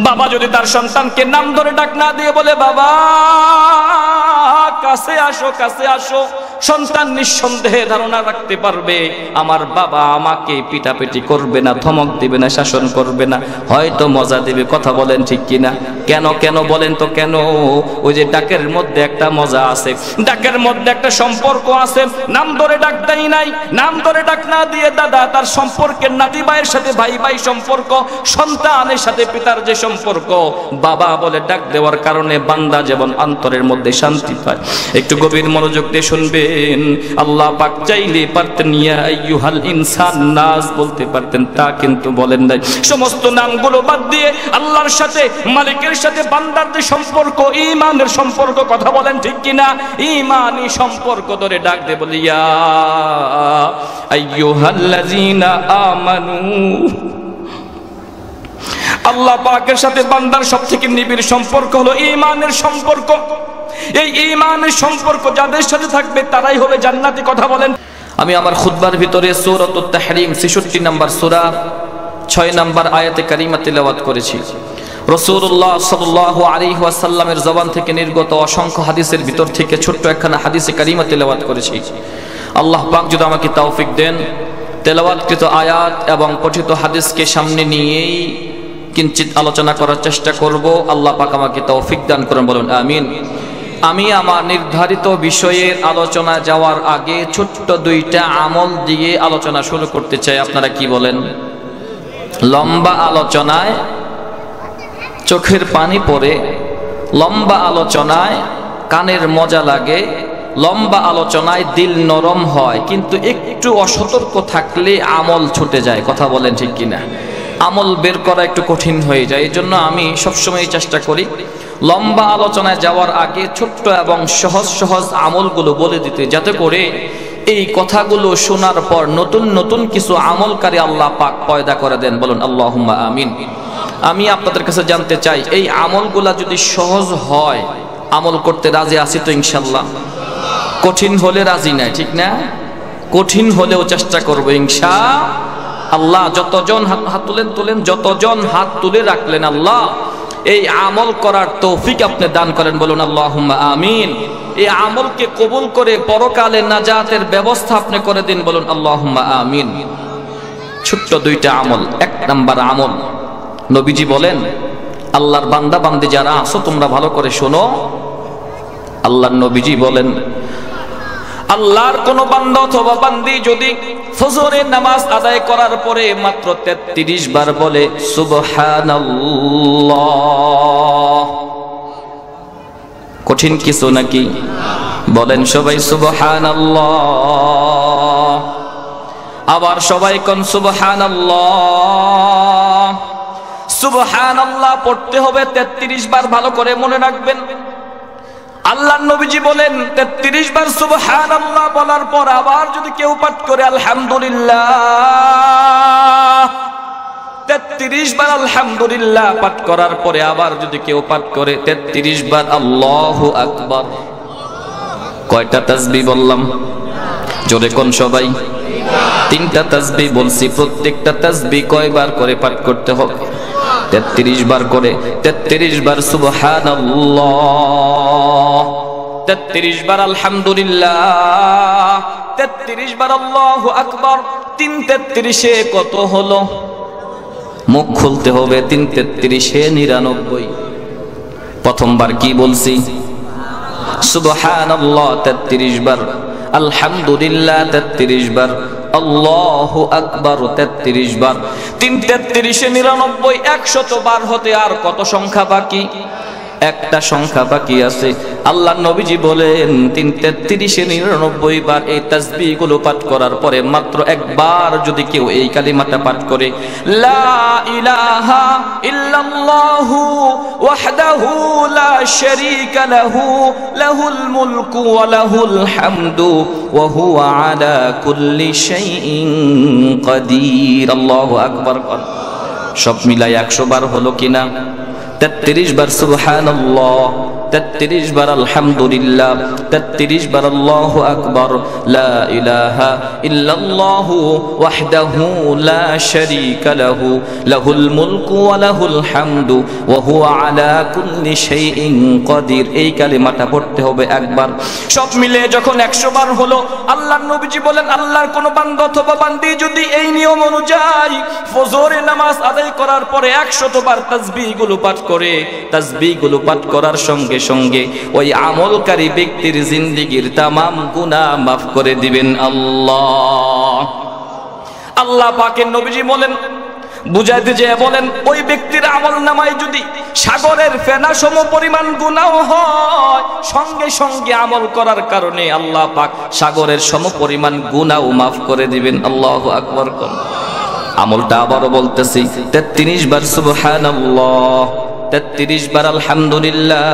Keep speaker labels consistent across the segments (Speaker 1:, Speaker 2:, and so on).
Speaker 1: বাবা যদি তার সন্তানকে নাম ধরে ডাক না দিয়ে বলে বাবা কাছে আসো কাছে আসো, সন্তান নিঃসন্দেহে ধারণা রাখতে পারবে আমার বাবা আমাকে পিটাপিটি করবে না, ধমক দিবে না, শাসন করবে না, হয়তো মজা দিবে। কথা বলেন ঠিক কিনা? কেন কেন বলেন তো কেন? ওই যে ডাকের মধ্যে একটা মজা আছে, ডাকের মধ্যে একটা সম্পর্ক আছে। নাম ধরে ডাক দেয় নাই, নাম ধরে ডাক না দিয়ে দাদা তার সম্পর্কের নাতি ভাইয়ের সাথে ভাই ভাই সম্পর্ক, সন্তানের সাথে পিতার যে সম্পর্ক, বাবা বলে ডাক দেওয়ার কারণে বান্দা যেমন অন্তরের মধ্যে শান্তি পায়। একটু গভীর মনোযোগ দিয়ে শুনবেন। আল্লাহ পাক চাইলে পারতেন ইয়া আইয়ুহাল ইনসান নাস বলতে পারতেন, তা কিন্তু বলেন নাই। সমস্ত নামগুলো বাদ দিয়ে আল্লাহর সাথে মালিকের সাথে বান্দার যে সম্পর্ক, ঈমানের সম্পর্ক, কথা বলেন ঠিক কিনা? ঈমানি সম্পর্ক ধরে ডাক দে বলি ইয়া আইয়ুহাল্লাযীনা আমানু। আল্লাহ পাকের সাথে বান্দার সবথেকে নিবিড় সম্পর্ক হলো ঈমানের সম্পর্ক। এই ঈমানের সম্পর্ক যাদের সাথে থাকবে তারাই হবে জান্নাতি। কথা বলেন। আমি আমার খুতবার ভিতরে সূরাতুত তাহরিম 66 নম্বর সূরা 6 নম্বর আয়াতে কারিমা তিলাওয়াত করেছি। রাসূলুল্লাহ সাল্লাল্লাহু আলাইহি ওয়াসাল্লামের জবান থেকে নির্গত অসংখ্য হাদিসের ভিতর থেকে ছোট্ট একখানা হাদিসে কারিমা তিলাওয়াত করেছি। আল্লাহ পাক যদি আমাকে তৌফিক দেন, তেলাওয়াতকৃত আয়াত এবং পঠিত হাদিসকে সামনে নিয়েই কিঞ্চিত আলোচনা করার চেষ্টা করব। আল্লাহ পাক আমাকে তৌফিক দান করুন, বলুন আমিন। আমি আমার নির্ধারিত বিষয়ের আলোচনা যাওয়ার আগে ছোট্ট দুইটা আমল দিয়ে আলোচনা শুরু করতে চাই। আপনারা কি বলেন? লম্বা আলোচনায় চোখের পানি পড়ে, লম্বা আলোচনায় কানের মজা লাগে, লম্বা আলোচনায় দিল নরম হয়, কিন্তু একটু অসতর্ক থাকলে আমল ছুটে যায়। কথা বলেন ঠিক কিনা? আমল বের করা একটু কঠিন হয়ে যায়। এই জন্য আমি সবসময় চেষ্টা করি লম্বা আলোচনায় যাওয়ার আগে ছোট্ট এবং সহজ সহজ আমলগুলো বলে দিতে, যাতে করে এই কথাগুলো শোনার পর নতুন নতুন কিছু আমলকারী আল্লাহ পাক পয়দা করে দেন। বলুন আল্লাহুম্মা আমিন। আমি আপনাদের কাছে জানতে চাই, এই আমলগুলা যদি সহজ হয় আমল করতে রাজি আছি তো ইনশাল্লাহ? কঠিন হলে রাজি নাই, ঠিক না? কঠিন হলেও চেষ্টা করবো ইনশাআল্লাহ। যতজন হাত তুলেন, যতজন হাত তুলে রাখলেন আল্লাহ এই আমল করার তৌফিক আপনি দান করেন। বলুন আল্লাহুম্মা আমিন। এই আমলকে কবুল করে পরকালে নাজাতের ব্যবস্থা আপনি করে দিন। বলুন আল্লাহুম্মা আমিন। ছোট্ট দুইটা আমল। এক নাম্বার আমল, নবীজি বলেন, আল্লাহর বান্দা বান্দি যারা আছো তোমরা ভালো করে শোনো। আল্লাহর নবীজি বলেন, আল্লাহর কোন বান্দা অথবা বান্দি যদি ফজরের নামাজ আদায় করার পরে মাত্র 33 বার বলে সুবহানাল্লাহ, কঠিন কিছু নাকি? বলেন সবাই সুবহানাল্লাহ। আবার সবাই কোন সুবহানাল্লাহ। সুবহানাল্লাহ পড়তে হবে 33 বার। ভালো করে মনে রাখবেন। আল্লাহর নবীজি বলেন 33 বার সুবহানাল্লাহ বলার পর আবার যদি কেউ পাঠ করে আলহামদুলিল্লাহ, 33 বার আলহামদুলিল্লাহ পাঠ করার পরে আবার যদি কেউ পাঠ করে 33 বার আল্লাহু আকবার। কয়টা তাসবিহ বললাম? জোরে কোন সবাই? 3টা তাসবিহ বলছি। প্রত্যেকটা তাসবিহ কয়বার করে পাঠ করতে হবে? 33 বার করে। 33 বার সুবহানাল্লাহ, 33 বার আলহামদুলিল্লাহ, 33 বার আল্লাহু আকবার। 3 33-এ কত হলো? মুখ খুলতে হবে। 3 33-এ 99। প্রথমবার কি বলছি? সুবহানাল্লাহ 33 বার, আলহামদুলিল্লাহ 33 বার, আল্লাহু আকবার 33 বার। 3 33-এ 99, 100 বার হতে আর কত সংখ্যা বাকি? একটা সংখ্যা বাকি আছে। আল্লাহর নবীজি বলেন 3 33-এ 99 বার এই তাসবিহগুলো পাঠ করার পরে মাত্র একবার যদি কেউ এই কালিমাটা পাঠ করে, লা ইলাহা ইল্লাল্লাহু ওয়াহদাহু লা শারীকা লাহু লাহুল মুলকু ওয়া লাহুল হামদু ওয়া হুয়া আলা কুল্লি শাইইন কাদির। আল্লাহু আকবার। সব মিলাই 100 বার হলো কিনা? 33 বার সুবহানাল্লাহ, 33 বার আলহামদুলিল্লাহ, 33 বার আল্লাহু আকবার, লা ইলাহা ইল্লাল্লাহু ওয়াহদাহু লা শারীকা লাহু, লাহুল মুলকু ওয়া লাহুল হামদু ওয়া হুয়া আলা কুল্লি শাইইন কাদির। এই কালিমাটা পড়তে হবে একবার। সব মিলে যখন 100 বার হলো, আল্লাহর নবীজি বলেন, আল্লাহর কোন বান্দা অথবা বান্দি যদি এই নিয়ম অনুযায়ী ফজরের নামাজ আদায় করার পরে 100 বার তাসবিহগুলো পাঠ করে, তাসবিহগুলো পাঠ করার সঙ্গে সঙ্গে ওই আমলকারী ব্যক্তির জিন্দেগীর তামাম গুনাহ মাফ করে দিবেন আল্লাহ। আল্লাহ পাকের নবীজি বলেন, বুঝাইতে যেয়ে বলেন, ওই ব্যক্তির আমল নামায় যদি সাগরের ফেনা সম পরিমাণ গুনাহ হয়, সঙ্গে সঙ্গে আমল করার কারণে আল্লাহ পাক সাগরের সম পরিমাণ গুনাহ মাফ করে দিবেন। আল্লাহু আকবার। আমলটা আবারও বলতেছি, 33 বার সুবহানাল্লাহ, 33 বার আলহামদুলিল্লাহ,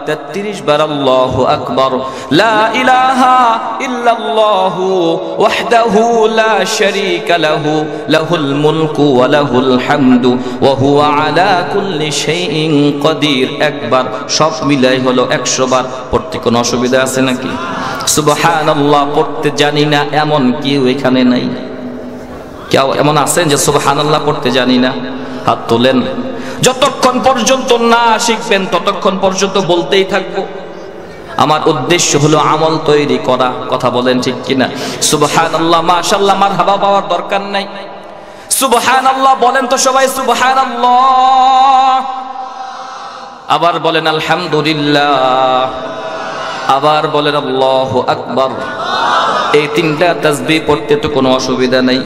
Speaker 1: 33 বার আল্লাহু আকবার, লা ইলাহা ইল্লাল্লাহু ওয়াহদাহু লা শারীকা লাহু, লাহুল মুলকু ওয়া লাহুল হামদু ওয়া হুয়া আলা কুল্লি শাইইন কাদির। একবার, সব মিলাই হলো 100 বার। পড়তে কোনো অসুবিধা আছে নাকি? সুবহানাল্লাহ পড়তে জানি না এমন কেউ এখানে নাই? কেউ এমন আছেন যে সুবহানাল্লাহ পড়তে জানি না? হাত তোলেন। যতক্ষণ পর্যন্ত না শিখবেন ততক্ষণ পর্যন্ত বলতেই থাকবো। আমার উদ্দেশ্য হলো আমল তৈরি করা। কথা বলেন ঠিক কিনা? সুবহানাল্লাহ, মাশাআল্লাহ, মারহাবা পাওয়ার দরকার নাই। সুবহানাল্লাহ বলেন তো সবাই, সুবহানাল্লাহ। আবার বলেন আলহামদুলিল্লাহ, আবার বলেন আল্লাহু আকবার। এই তিনটা তাসবিহ পড়তে তো কোনো অসুবিধা নাই।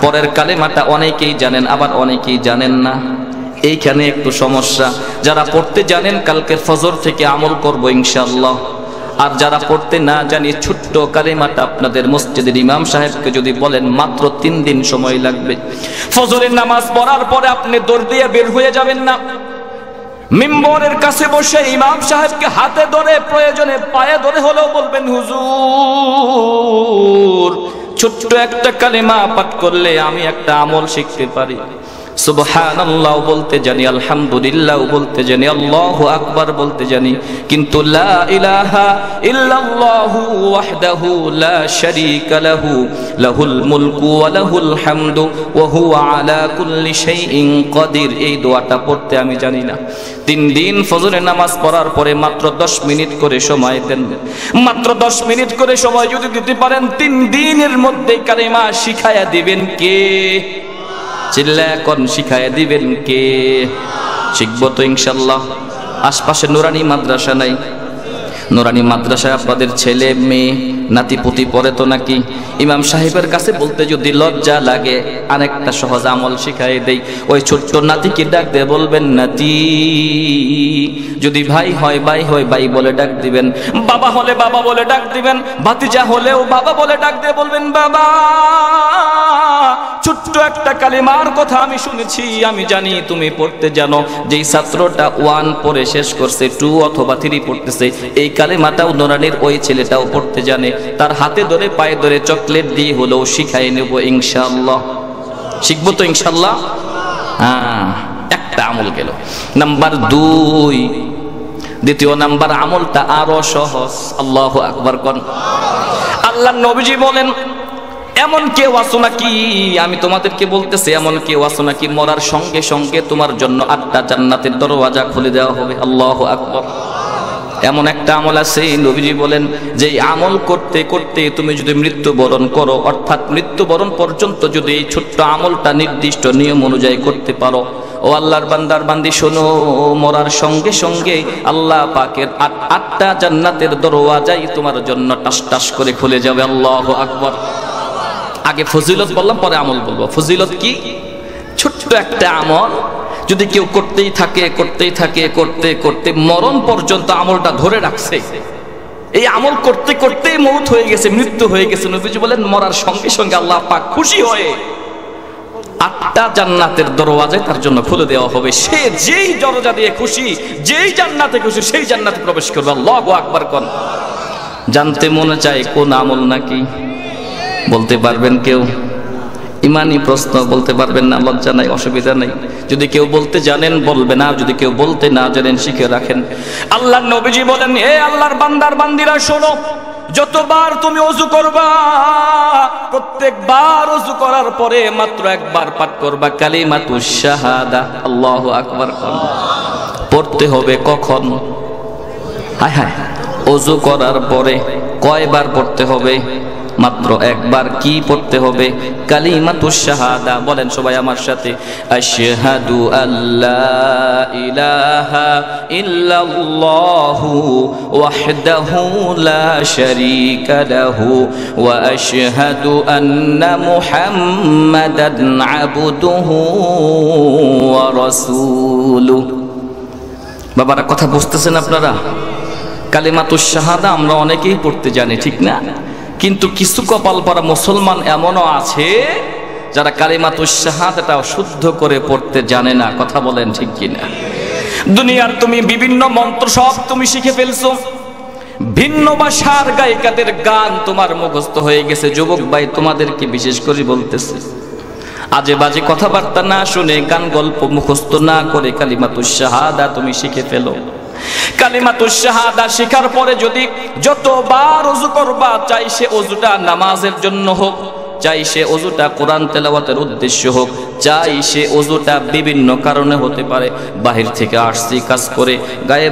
Speaker 1: পরের কালেমাটা অনেকেই জানেন, আবার অনেকেই জানেন না। এইখানে একটু সমস্যা। যারা পড়তে জানেন কালকে ফজর থেকে আমল করব ইনশাআল্লাহ। আর যারা পড়তে না জানি, ছোট্ট কালেমাটা আপনাদের মসজিদের ইমাম সাহেবকে যদি বলেন, মাত্র 3 দিন সময় লাগবে। ফজরের নামাজ পড়ার পরে আপনি দৌড় দিয়ে বের হয়ে যাবেন না, মিম্বরের কাছে বসে ইমাম সাহেবকে হাতে ধরে, প্রয়োজনে পায়ে ধরে হলেও বলবেন, হুজুর ছোট্ট একটা কালেমা পাঠ করলে আমি একটা আমল শিখতে পারি। সুবহানাল্লাহ বলতে জানি, আলহামদুলিল্লাহ বলতে জানি, আল্লাহু আকবার বলতে জানি, কিন্তু লা ইলাহা ইল্লাল্লাহু ওয়াহদাহু লা শারীকা লাহু, লাহুল মুলকু ওয়া লাহুল হামদু ওয়া হুয়া আলা কুল্লি শাইইন কাদির, এই দোয়াটা পড়তে আমি জানি না। 3 দিন ফজরের নামাজ পড়ার পরে মাত্র 10 মিনিট করে সময় দেন। মাত্র 10 মিনিট করে সময় যদি দিতে পারেন, 3 দিনের মধ্যে কালেমা শিখায়া দিবেন কে? চিল্লা এখন শিখায়া দিবেন কে? শিখবো তো ইনশাআল্লাহ। আশপাশে নুরানি মাদ্রাসা নাই? নুরানি মাদ্রাসায় আপনাদের ছেলে মেয়ে নাতি পুতি পড়ে তো নাকি? ইমাম সাহেবের কাছে বলতে যদি লজ্জা লাগে, আরেকটা সহজ আমল শিখাই দেই। ওই ছোট্ট নাতিকে ডাক দিয়ে বলবেন, নাতি। যদি ভাই হয় ভাই হয় ভাই বলে ডাক দিবেন, বাবা হলে বাবা বলে ডাক দিবেন, ভাতিজা হলেও বাবা বলে ডাক দিয়ে বলবেন, বাবা ছোট্ট একটা কালিমার কথা আমি শুনেছি, আমি জানি তুমি পড়তে জানো। যেই ছাত্রটা 1 পড়ে শেষ করছে, 2 অথবা 3 পড়তেছে, এই কালিমাটাও নুরানির ওই ছেলেটাও পড়তে জানে। তার হাতে ধরে পায়ে ধরে চকলেট দিয়ে হলেও শিখাই নেব ইনশাআল্লাহ। শিখবো তো ইনশাআল্লাহ। হ্যাঁ, একটা আমল গেল। নাম্বার 2, দ্বিতীয় নাম্বার আমলটা আরো সহজ। আল্লাহু আকবার কোন। আল্লাহর নবীজি বলেন, এমন কেউ আছো নাকি, আমি তোমাদেরকে বলতেছি, এমন কেউ আছো নাকি মরার সঙ্গে সঙ্গে তোমার জন্য 8টা জান্নাতের দরওয়াজা খুলে দেওয়া হবে? আল্লাহু আকবার। এমন একটা আমল আছে, নবীজি বলেন, যে আমল করতে করতে তুমি যদি মৃত্যুবরণ করো, অর্থাৎ মৃত্যুবরণ পর্যন্ত যদি এই ছোট্ট আমলটা নির্দিষ্ট নিয়ম অনুযায়ী করতে পারো, ও আল্লাহর বান্দার বান্দি শোনো, মরার সঙ্গে সঙ্গে আল্লাহ পাকের 8টা জান্নাতের দরওয়াজাই তোমার জন্য টাস টাস করে খুলে যাবে। আল্লাহু আকবার। আগে ফজিলত বললাম, পরে আমল বলবো। ফজিলত কি? ছোট্ট একটা আমল যদি কেউ করতেই থাকে করতেই থাকে করতে করতে মরণ পর্যন্ত আমলটা ধরে রাখছে, এই আমল করতে করতে মৌত হয়ে গেছে, মৃত্যু হয়ে গেছে, নবীজি বলেন মরার সঙ্গে সঙ্গে আল্লাহ পাক খুশি হয়ে 8টা জান্নাতের দরওয়াজায় তার জন্য খুলে দেওয়া হবে। সে যেই দরজা দিয়ে খুশি, যেই জান্নাতে খুশি, সেই জান্নাতে প্রবেশ করবে। আল্লাহু আকবার কোন। জানতে মনে চায় কোন আমল নাকি? বলতে পারবেন কেউ? ইমানি প্রশ্ন, বলতে পারবেন না, লজ্জা নাই, অসুবিধা নেই। যদি কেউ বলতে জানেন বলবেন, আর যদি কেউ বলতে না জানেন শিখে রাখেন। আল্লাহর নবীজি বলেন, হে আল্লাহর বান্দার বান্দিরা শোনো, যতবার তুমি ওযু করবা প্রত্যেকবার ওযু করার পরে মাত্র একবার পাঠ করবা কালিমাতুশ শাহাদা। আল্লাহু আকবার পড়তে হবে কখন? হায় হায়, ওযু করার পরে। কয়বার পড়তে হবে? মাত্র একবার। কি পড়তে হবে? কালিমাতুশ শাহাদা। বলেন সবাই আমার সাথে, আশহাদু আল্লা ইলাহা ইল্লাল্লাহু ওয়াহদাহু লা শারীকা লাহু ওয়া আশহাদু আন্না মুহাম্মাদান আবদুহু ওয়া রাসূলুহু। বাবারা কথা বুঝতেছেন আপনারা? কালিমাতুশ শাহাদা আমরা অনেকেই পড়তে জানি, ঠিক না? কিন্তু কিছু কপাল পরা মুসলমান এমনও আছে যারা কালিমাতুশ শাহাদাটা শুদ্ধ করে পড়তে জানে না। কথা বলেন ঠিক কিনা? দুনিয়ার তুমি বিভিন্ন মন্ত্র সব তুমি শিখে ফেলছো, ভিন্ন ভাষার গায়িকাদের গান তোমার মুখস্থ হয়ে গেছে। যুবক ভাই তোমাদেরকে বিশেষ করে বলতেছে, আজে বাজে কথাবার্তা না শুনে, গান গল্প মুখস্থ না করে কালিমাতুশ শাহাদা তুমি শিখে ফেলো। কালিমাতুশ শাহাদা শেখার পরে যদি যতবার ওযু করবা, চাই সে ওযুটা নামাজের জন্য হোক, চাই সে ওযুটা কোরআন তেলাওয়াতের উদ্দেশ্য হোক, চাই সে ওযুটা বিভিন্ন কারণে হতে পারে। বাহির থেকে আসছি কাজ করে, গায়ে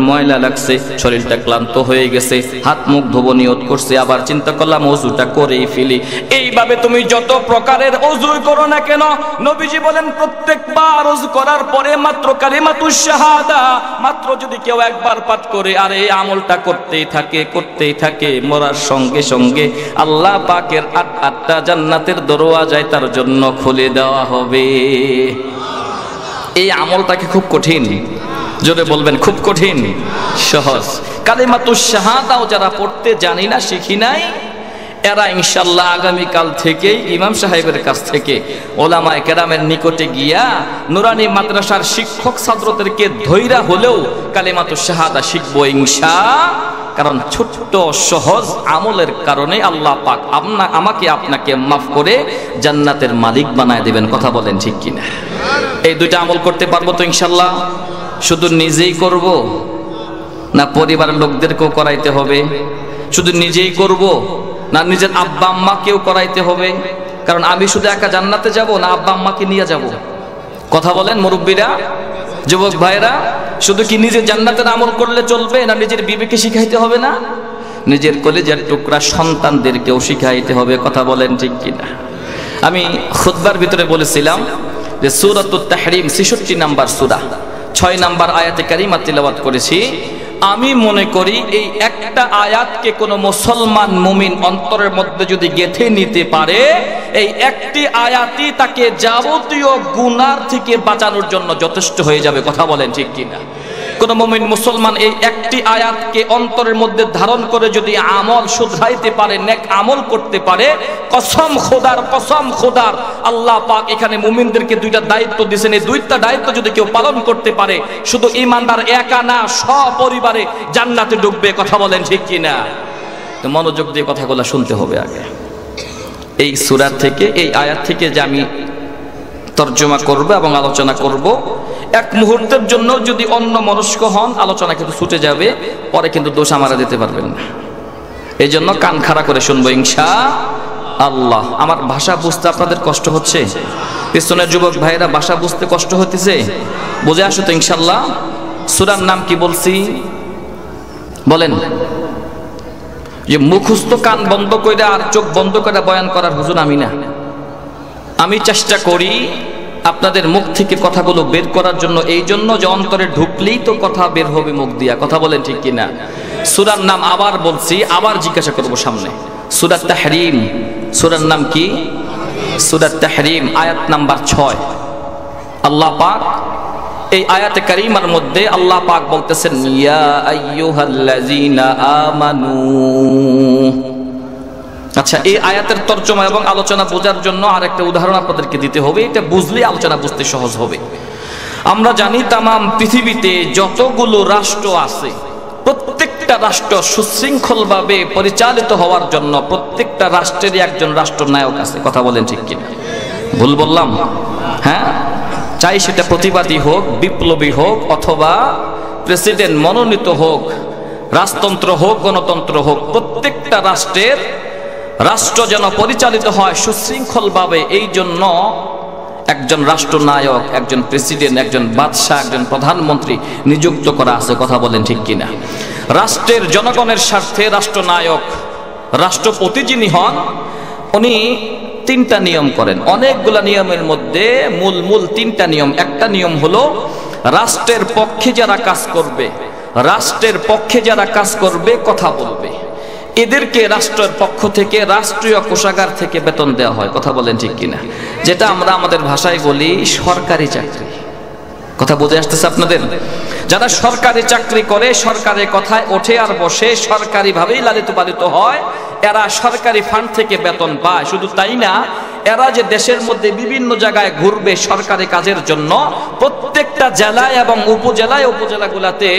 Speaker 1: ময়লা লাগছে, শরীরটা ক্লান্ত হয়ে গেছে, হাত মুখ ধোবো নিয়ত করছে, আবার চিন্তা করলাম ওযুটা করেই ফেলি। এইভাবে তুমি যত প্রকারের ওযুই করো না কেন, নবীজি বলেন প্রত্যেকবার ওযু করার পরে মাত্র কালিমাতুশ শাহাদা মাত্র যদি কেউ একবার পাঠ করে, আর এই আমলটা করতেই থাকে, মরার সঙ্গে সঙ্গে আল্লাহ পাকের আটটা জান্নাতের দরওয়াজায় তার জন্য খুলে দেওয়া হবে। এই আমলটাকে খুব কঠিন, জোরে বলবেন খুব কঠিন? সহজ। কালিমাতুশ শাহাদাও যারা পড়তে জানি না, শিখি নাই, এরা ইনশাআল্লাহ আগামীকাল থেকেই ইমাম সাহেবের কাছ থেকে ওলামায়ে কেরামের নিকটে গিয়া নুরানি মাদ্রাসার শিক্ষক ছাত্রদেরকে ধৈরা হলেও কালিমাতুশ শাহাদা শিখবো ইনশাআল্লাহ। কারণ ছোট্ট সহজ আমলের কারণে আল্লাহ পাক আমাকে আপনাকে মাফ করে জান্নাতের মালিক বানায় দিবেন। কথা বলেন ঠিক কিনা? এই দুইটা আমল করতে পারবো তো ইনশাআল্লাহ? শুধু নিজেই করব না পরিবারের লোকদেরকেও করাইতে হবে? শুধু নিজেই করব না নিজের আব্বা আম্মাকেও করাইতে হবে? কারণ আমি শুধু একা জান্নাতে যাব না আব্বা আম্মাকে নিয়ে যাব? কথা বলেন মুরব্বীরা, যুবক ভাইরা, শুধু কি নিজে জান্নাতের আমল করলে চলবে না নিজের বিবেকে শিখাইতে হবে? না, নিজের কলেজের টুকরা সন্তানদেরকেও শিখাইতে হবে। কথা বলেন ঠিক কিনা? আমি খুতবার ভিতরে বলেছিলাম যে সূরাতুত তাহরিম 66 নাম্বার সূরা 6 নাম্বার আয়াতে কারিমা তিলাওয়াত করেছি। আমি মনে করি এই একটা আয়াতকে কোনো মুসলমান মুমিন অন্তরের মধ্যে যদি গেঁথে নিতে পারে, এই একটি আয়াতই তাকে যাবতীয় গুনাহ থেকে বাঁচানোর জন্য যথেষ্ট হয়ে যাবে। কথা বলেন ঠিক কিনা? কোন মুমিন মুসলমান এই একটি আয়াতকে অন্তরের মধ্যে ধারণ করে যদি আমল শুধরাইতে পারে, নেক আমল করতে পারে, কসম খোদার আল্লাহ পাক এখানে মুমিনদেরকে দুইটা দায়িত্ব দিয়েছেন। এই দুইটা দায়িত্ব যদি কেউ পালন করতে পারে, শুধু ঈমানদার একা না, সপরিবারে জান্নাতে ঢুকবে। কথা বলেন ঠিক কিনা? তো মনোযোগ দিয়ে কথাগুলো শুনতে হবে আগে। এই সূরা থেকে, এই আয়াত থেকে যে আমি তর্জমা করব এবং আলোচনা করব, এক মুহূর্তের জন্য যদি অন্য মনস্ক হন আলোচনা কিন্তু ছুটে যাবে, পরে কিন্তু দোষ আমারা দিতে পারবেন না। এই জন্য কান খাড়া করে শুনবো ইনশাআল্লাহ। আমার ভাষা বুঝতে আপনাদের কষ্ট হচ্ছে? পিছনের যুবক ভাইরা ভাষা বুঝতে কষ্ট হতেছে? বুঝে আসো তো ইনশাআল্লাহ? সূরার নাম কি বলছি বলেন? যে মুখস্থ কান বন্ধ করে আর চোখ বন্ধ করে বয়ান করার হুজুর আমি না। আমি চেষ্টা করি আপনাদের মুখ থেকে কথাগুলো বের করার জন্য, এই জন্য যে অন্তরে ঢুকলেই তো কথা বের হবে মুখ দিয়া। কথা বলেন ঠিক কিনা? সূরার নাম আবার বলছি, আবার জিজ্ঞাসা করব সামনে। সূরাত তাহরিম, সূরার নাম কি? সূরাত তাহরিম, আয়াত নাম্বার 6। আল্লাহ পাক এই আয়াতে কারিমার মধ্যে আল্লাহ পাক বলতেছেন, ইয়া আইয়ুহাল্লাযীনা আমানু। আচ্ছা, এই আয়াতের তর্জমা এবং আলোচনা বোঝার জন্য আরেকটা উদাহরণ আপনাদেরকে দিতে হবে। এটা বুঝলে আলোচনা বুঝতে সহজ হবে। আমরা জানি তামাম পৃথিবীতে যতগুলো রাষ্ট্র আছে, প্রত্যেকটা রাষ্ট্র সুশৃঙ্খলভাবে পরিচালিত হওয়ার জন্য প্রত্যেকটা রাষ্ট্রেরই একজন রাষ্ট্রনায়ক আছে। কথা বলেন ঠিক কিনা? ভুল বললাম? হ্যাঁ, চাই সেটা প্রতিবাদী হোক, বিপ্লবী হোক, অথবা প্রেসিডেন্ট মনোনীত হোক, রাজতন্ত্র হোক, গণতন্ত্র হোক, প্রত্যেকটা রাষ্ট্রের রাষ্ট্র যেন পরিচালিত হয় সুশৃঙ্খলভাবে। এই জন্য একজন রাষ্ট্রনায়ক, একজন প্রেসিডেন্ট, একজন বাদশাহ, একজন প্রধানমন্ত্রী নিযুক্ত করা আছে। কথা বলেন ঠিক কিনা? রাষ্ট্রের জনগণের স্বার্থে রাষ্ট্রনায়ক, রাষ্ট্রপতি যিনি হন, উনি তিনটা নিয়ম করেন। অনেকগুলা নিয়মের মধ্যে মূল তিনটা নিয়ম। একটা নিয়ম হলো রাষ্ট্রের পক্ষে যারা কাজ করবে, রাষ্ট্রের পক্ষে যারা কাজ করবে, কথা বলবে, এদেরকে রাষ্ট্রের পক্ষ থেকে, রাষ্ট্রীয় কোষাগার থেকে বেতন দেওয়া হয়। কথা বলেন ঠিক কিনা? যেটা আমরা আমাদের ভাষায় বলি সরকারি চাকরি। কথা বুঝে আসতেছে আপনাদের? যারা সরকারি চাকরি করে, সরকারের কথায় ওঠে আর বসে, সরকারি ভাবেই লালিত পালিত হয়, এরা সরকারি ফান্ড থেকে বেতন পায়। শুধু তাই না, এরা যে দেশের মধ্যে বিভিন্ন জায়গায় ঘুরবে সরকারি কাজের জন্য, প্রত্যেকটা জেলায় এবং উপজেলাগুলাতে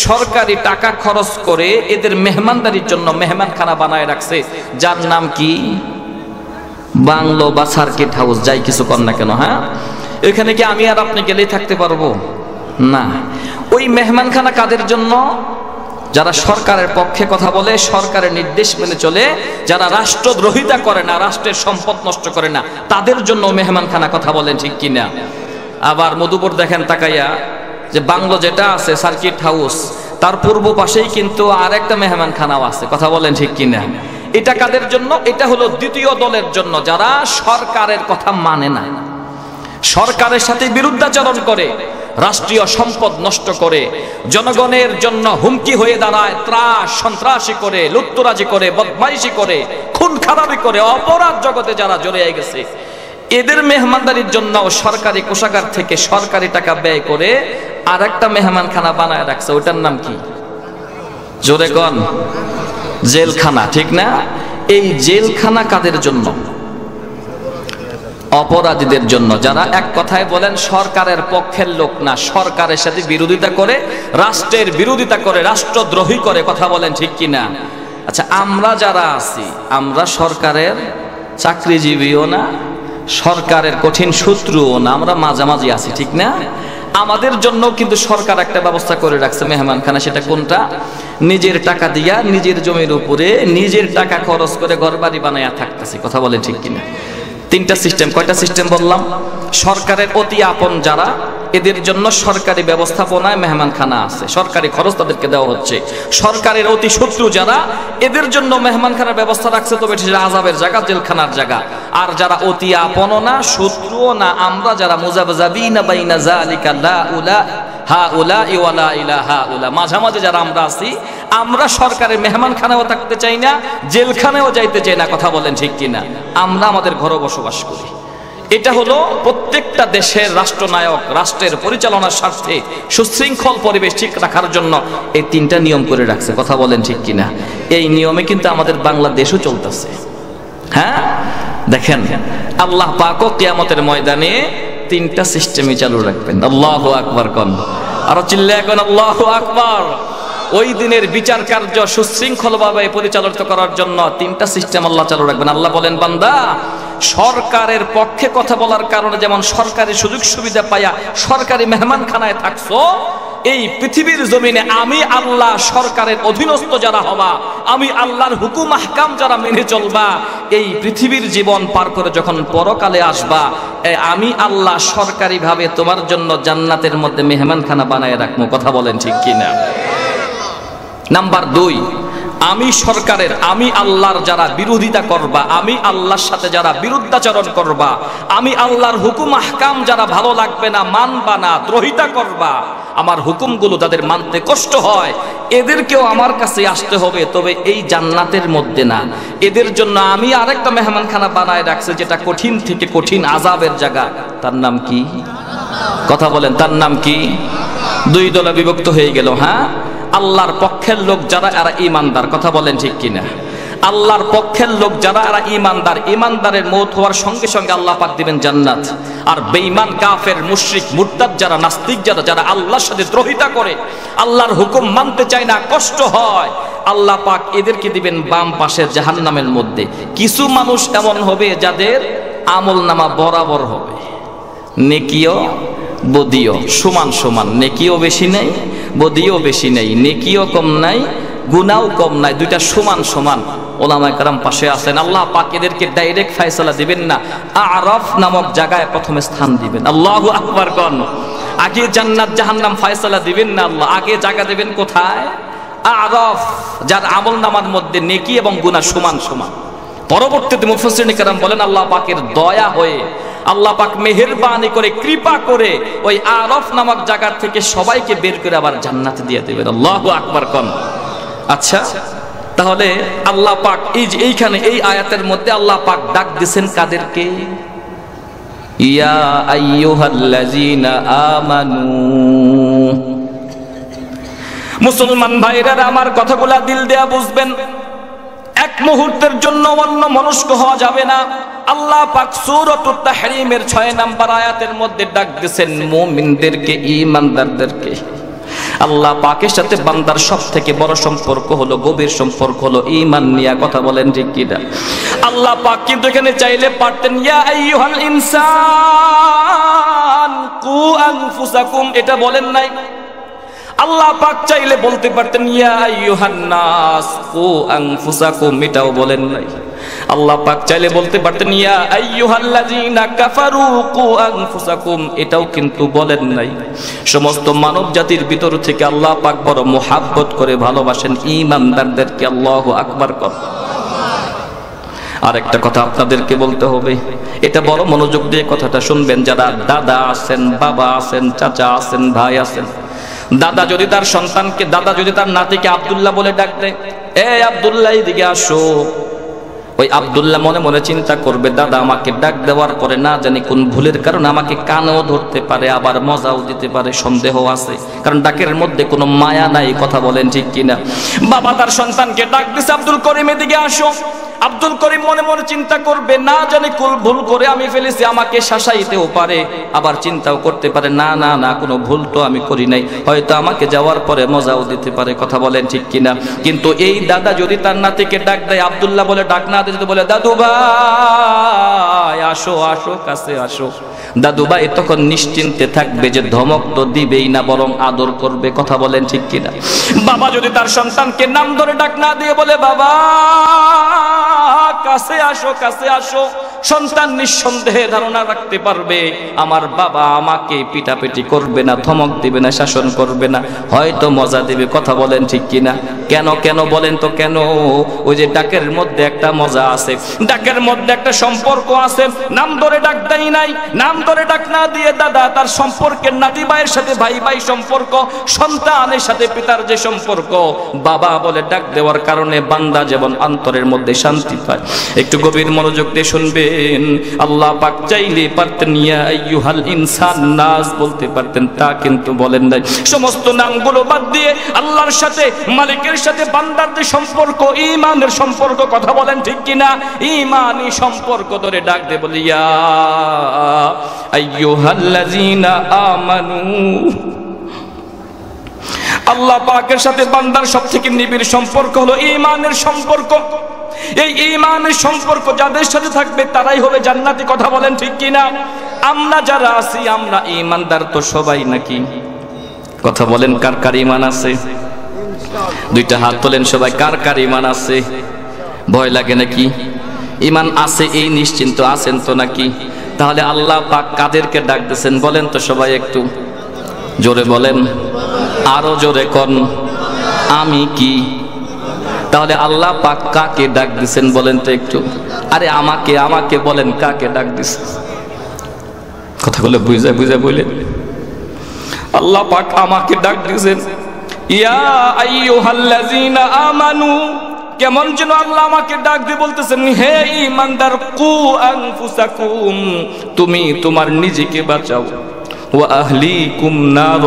Speaker 1: সরকারি টাকা খরচ করে এদের মেহমানদারির জন্য মেহমানখানা বানায় রাখছে, যার নাম কি? বাংলো বা সার্কিট হাউস, যাই কিছু কর না কেন। হ্যাঁ, এখানে কি আমি আর আপনি গেলেই থাকতে পারবো না? ওই মেহমানখানা কাদের জন্য? যারা সরকারের পক্ষে কথা বলে, সরকারের নির্দেশ মেনে চলে, যারা রাষ্ট্রদ্রোহিতা করে না, রাষ্ট্রের সম্পদ নষ্ট করে না, তাদের জন্য মেহমানখানা। কথা বলেন ঠিক কিনা? আবার মধুপুর দেখেন তাকাইয়া, যে বাংলো যেটা আছে সার্কিট হাউস, তার পূর্ব পাশেই কিন্তু আর একটা মেহমানখানাও আছে। কথা বলেন ঠিক কিনা? এটা কাদের জন্য? এটা হলো দ্বিতীয় দলের জন্য, যারা সরকারের কথা মানে না, সরকারের সাথে বিরুদ্ধাচরণ করে, রাষ্ট্রীয় সম্পদ নষ্ট করে, জনগণের জন্য হুমকি হয়ে দাঁড়ায়, ত্রাস সন্ত্রাসী করে, লুটতরাজি করে, বদমাইশি করে, খুন খারাপি করে, অপরাধ জগতে যারা জড়িয়ে গেছে, এদের মেহমানদারির জন্য সরকারি কোষাগার থেকে সরকারি টাকা ব্যয় করে আর একটা মেহমানখানা বানায় রাখছে। ওটার নাম কি? জোরে কন। জেলখানা, ঠিক না? এই জেলখানা কাদের জন্য? অপরাধীদের জন্য, যারা এক কথায় বলেন সরকারের পক্ষের লোক না, সরকারের সাথে বিরোধিতা করে, রাষ্ট্রের বিরোধিতা করে, রাষ্ট্রদ্রোহী করে। কথা বলেন ঠিক কিনা? আচ্ছা, আমরা যারা আছি, আমরা সরকারের চাকরিজীবীও না, সরকারের কঠিন শত্রুও না, আমরা মাঝামাঝি আছি, ঠিক না? আমাদের জন্য কিন্তু সরকার একটা ব্যবস্থা করে রাখছে মেহমানখানা। সেটা কোনটা? নিজের টাকা দিয়া, নিজের জমির উপরে নিজের টাকা খরচ করে ঘরবাড়ি বানায়া থাকতেছে। কথা বলেন ঠিক কিনা? তিনটা সিস্টেম। কয়টা সিস্টেম বললাম? সরকারের অতি আপন যারা, এদের জন্য সরকারি ব্যবস্থাপনায় মেহমানখানা আছে, সরকারি খরচ তাদেরকে দেওয়া হচ্ছে। সরকারের অতি শত্রু যারা, এদের জন্য মেহমানখানার ব্যবস্থা রাখছে, তবে সেটা আযাবের জায়গা, জেলখানার জায়গা। আর যারা অতি আপনও না, শত্রুও না, আমরা যারা মুযাবযাবিনা বাইনা যালিকা লা উলা হাউলা ওয়ালা ইলাহা উলা, মাঝামাঝি যারা আমরা আছি, আমরা সরকারের মেহমানখানাও থাকতে চাই না, জেলখানাও যাইতে চাই না। কথা বলেন ঠিক কিনা? আমরা আমাদের ঘরে বসবাস করি। এটা হলো প্রত্যেকটা দেশের রাষ্ট্রনায়ক, রাষ্ট্রের পরিচালনার স্বার্থে সুশৃঙ্খল পরিবেশ ঠিক রাখার জন্য এই তিনটা নিয়ম করে রাখছে। কথা বলেন ঠিক কিনা? এই নিয়মে কিন্তু আমাদের বাংলাদেশও চলতেছে। হ্যাঁ, দেখেন আল্লাহ পাকও কিয়ামতের ময়দানে তিনটা সিস্টেমই চালু রাখবেন। আল্লাহু আকবার কোন, আরো চিল্লায় কোন আল্লাহু আকবার। ওই দিনের বিচার কার্য সুশৃঙ্খলভাবে পরিচালিত করার জন্য তিনটা সিস্টেম আল্লাহ চালু রাখবেন। আল্লাহ বলেন, বান্দা সরকারের পক্ষে কথা বলার কারণে যেমন সরকারি সুযোগ সুবিধা পাইয়া সরকারি মেহমানখানায় থাকছো, এই পৃথিবীর জমিনে আমি আল্লাহ সরকারের অধীনস্থ যারা হবা, আমি আল্লাহর হুকুম আহকাম যারা মেনে চলবা, এই পৃথিবীর জীবন পার করে যখন পরকালে আসবা, আমি আল্লাহ সরকারি ভাবে তোমার জন্য জান্নাতের মধ্যে মেহমানখানা বানায় রাখবো। কথা বলেন ঠিক কিনা? নাম্বার 2, আমি সরকারের, আমি আল্লাহর যারা বিরোধিতা করবা, আমি আল্লাহর সাথে যারা বিরুদ্ধাচরণ করবা, আমি আল্লাহর হুকুম আহকাম যারা ভালো লাগবে না, মানবা না, দ্রোহিতা করবা, আমার হুকুমগুলো তাদের মানতে কষ্ট হয়, এদেরকেও আমার কাছে আসতে হবে, তবে এই জান্নাতের মধ্যে না। এদের জন্য আমি আরেকটা মেহমানখানা বানায় রাখছি, যেটা কঠিন থেকে কঠিন আযাবের জায়গা। তার নাম কি? কথা বলেন, তার নাম কি? 2 দলে বিভক্ত হয়ে গেল। হ্যাঁ, আল্লাহর পক্ষের লোক যারা, এরা ঈমানদার। কথা বলেন ঠিক কিনা? আল্লাহর পক্ষের লোক যারা, এরা ঈমানদার। ঈমানদারের মওত হওয়ার সঙ্গে সঙ্গে আল্লাহ পাক দিবেন জান্নাত। আর বেঈমান, কাফের, মুশরিক, মুরতাদ যারা, নাস্তিক যারা, যারা আল্লাহর সাথে দ্রোহিতা করে, আল্লাহর হুকুম মানতে চায় না, কষ্ট হয়, আল্লাহ পাক এদেরকে দিবেন বাম পাশের জাহান্নামের মধ্যে। কিছু মানুষ এমন হবে যাদের আমল নামা বরাবর হবে, নেকিও বদিও সমান সমান, নেকিও বেশি নেই বদিও বেশি নেই, নেকিও কম নাই গুনাও কম নাই, দুইটা সমান সমান। ওলামায়ে কেরাম পাশে আছেন। আল্লাহ পাক এদেরকে ডাইরেক্ট ফয়সালা দিবেন না, আরাফ নামক জায়গায় প্রথমে স্থান দিবেন। আল্লাহু আকবার কোন। আগে জান্নাত জাহান্নাম ফয়সালা দিবেন না আল্লাহ, আগে জায়গা দিবেন কোথায়? আরাফ, যার আমল নামার মধ্যে নেকি এবং গুনাহ সমান সমান। পরবর্তীতে মুফাসসিরিন কেরাম বলেন আল্লাহ পাকের দয়া হয়ে, আল্লাহ পাক মেহেরবানি করে কৃপা করে ওই আরাফ নামক জায়গা থেকে সবাইকে বের করে আবার জান্নাতে দিয়ে দেবেন। আল্লাহু আকবার কোন। আচ্ছা, তাহলে আল্লাহ পাক এইখানে এই আয়াতের মধ্যে আল্লাহ পাক ডাক দিয়েছেন কাদেরকে? ইয়া আইয়ুহাল্লাযীনা আমানু। মুসলমান ভাইরা আমার কথাগুলা দিল দেয়া বুঝবেন, এক মুহূর্তের জন্য অন্য মনস্ক হওয়া যাবে না। আল্লাহ পাক সূরাতুত তাহরীমের 6 নম্বর আয়াতের মধ্যে ডাক দিয়েছেন মুমিনদেরকে, ঈমানদারদেরকে। আল্লাহ পাকের সাথে বান্দার সবথেকে বড় সম্পর্ক হলো, গভীর সম্পর্ক হলো ঈমান নিয়ে। কথা বলেন ঠিক কি না? আল্লাহ পাক কিন্তু এখানে চাইলে পারতেন ইয়া আইয়ুহাল ইনসান কু আনফুসাকুম, এটা বলেন নাই। আল্লাহ পাক চাইলে বলতে পারতেন ইয়া আইয়ুহান নাস কু আনফুসাকুম, এটাও বলেন নাই। আল্লাহ পাক চাইলে বলতে পারতেন ইয়া আইয়ুহাল্লাযীনা কাফারু কু আনফুসাকুম, এটাও কিন্তু বলেন নাই। সমস্ত মানব জাতির ভিতর থেকে আল্লাহ পাক বড় মুহাব্বত করে ভালোবাসেন ঈমানদারদেরকে। আল্লাহু আকবার কর। আর একটা কথা আপনাদেরকে বলতে হবে, এটা বড় মনোযোগ দিয়ে কথাটা শুনবেন। যারা দাদা আছেন, বাবা আছেন, চাচা আছেন, ভাই আছেন, দাদা যদি তার সন্তানকে, দাদা যদি তার নাতিকে আব্দুল্লাহ বলে ডাক দেয়, এ আব্দুল্লাহ এদিকে আসো, ওই আব্দুল্লাহ মনে মনে চিন্তা করবে দাদা আমাকে ডাক দেওয়ার পরে না জানি কোন ভুলের কারণে আমাকে কানেও ধরতে পারে, আবার মজাও দিতে পারে, সন্দেহ আছে, কারণ ডাকের মধ্যে কোনো মায়া নাই। কথা বলেন ঠিক কিনা? বাবা তার সন্তানকে ডাক দিছে আব্দুল করিম এদিকে আসো, আব্দুল করিম মনে মনে চিন্তা করবে না জানি কোন ভুল করে আমি ফেলেছি, আমাকে শাসাইতেও পারে, আবার চিন্তাও করতে পারে না না না কোনো ভুল তো আমি করি নাই, হয়তো আমাকে যাওয়ার পরে মজাও দিতে পারে। কথা বলেন ঠিক কিনা? কিন্তু এই দাদা যদি তার নাতিকে ডাক দেয় আব্দুল্লাহ বলে ডাক না দিতে বলে দাদু ভাই আসো আসো কাছে আসো, দাদু ভাই তখন নিশ্চিন্তে থাকবে যে ধমক তো দিবেই না, বরং আদর করবে। কথা বলেন ঠিক কিনা? বাবা যদি তার সন্তানকে নাম ধরে ডাক না দিয়ে বলে বাবা কাছে আসো কাছে আসো, সন্তান নিঃসন্দেহে ধারণা রাখতে পারবে আমার বাবা আমাকে পিটাপিটি করবে না, ধমক দিবে না, শাসন করবে না, হয়তো মজা দিবে। কথা বলেন ঠিক কিনা? কেন কেন বলেন তো কেন? ওই যে ডাকের মধ্যে একটা মজা আছে, ডাকের মধ্যে একটা সম্পর্ক আছে। নাম ধরে ডাক দেয় নাই, নাম ধরে ডাক না দিয়ে দাদা তার সম্পর্কের নাতি ভাইয়ের সাথে ভাই ভাই সম্পর্ক, সন্তানের সাথে পিতার যে সম্পর্ক, বাবা বলে ডাক দেওয়ার কারণে বান্দা যেমন অন্তরের মধ্যে শান্তি পায়। একটু গভীর মনোযোগ দিয়ে শুনবেন। আল্লাহ পাক চাইলে পারতেন ইয়া আইয়ুহাল ইনসান নাস বলতে পারতেন, তা কিন্তু বলেন নাই। সমস্ত নামগুলো বাদ দিয়ে আল্লাহর সাথে, মালিকের সাথে বান্দার যে সম্পর্ক, ঈমানের সম্পর্ক, কথা বলেন ঠিক কিনা? ঈমানি সম্পর্ক ধরে ডাক দে বলি ইয়া আইয়ুহাল্লাযীনা আমানু। আল্লাহ পাকের সাথে বান্দার সবথেকে নিবিড় সম্পর্ক হলো ঈমানের সম্পর্ক। এই ঈমানের সম্পর্ক যাদের সাথে থাকবে তারাই হবে জান্নাতি। কথা বলেন ঠিক কিনা? আমরা যারা আছি আমরা ঈমানদার তো সবাই নাকি? কথা বলেন কার কার ঈমান আছে? দুইটা হাত তোলেন সবাই, কার কার ঈমান আছে? ভয় লাগে নাকি? ঈমান আছে এই নিশ্চিন্ত আছেন তো নাকি? তাহলে আল্লাহ পাক কাদেরকে ডাক দিয়েছেন বলেন তো সবাই, একটু জোরে বলেন, আরো জোরে কোন আমি কি? তাহলে আল্লাহ পাক কাকে ডাক দিয়েছেন বলেন তো একটু? আরে আমাকে আমাকে বলেন, কাকে ডাক দিয়েছেন? কথাগুলো বুঝে বুঝে বলেন। আল্লাহ পাক আমাকে ডাক দিয়েছেন ইয়া আইয়ুহাল্লাযীনা আমানু। কেমন যেন আল্লাহ আমাকে ডাক দিয়ে বলতেছেন হে ঈমানদার, কু আনফুসাকুম, তুমি তোমার নিজেকে বাঁচাও, ওয়া আহলিকুম নার,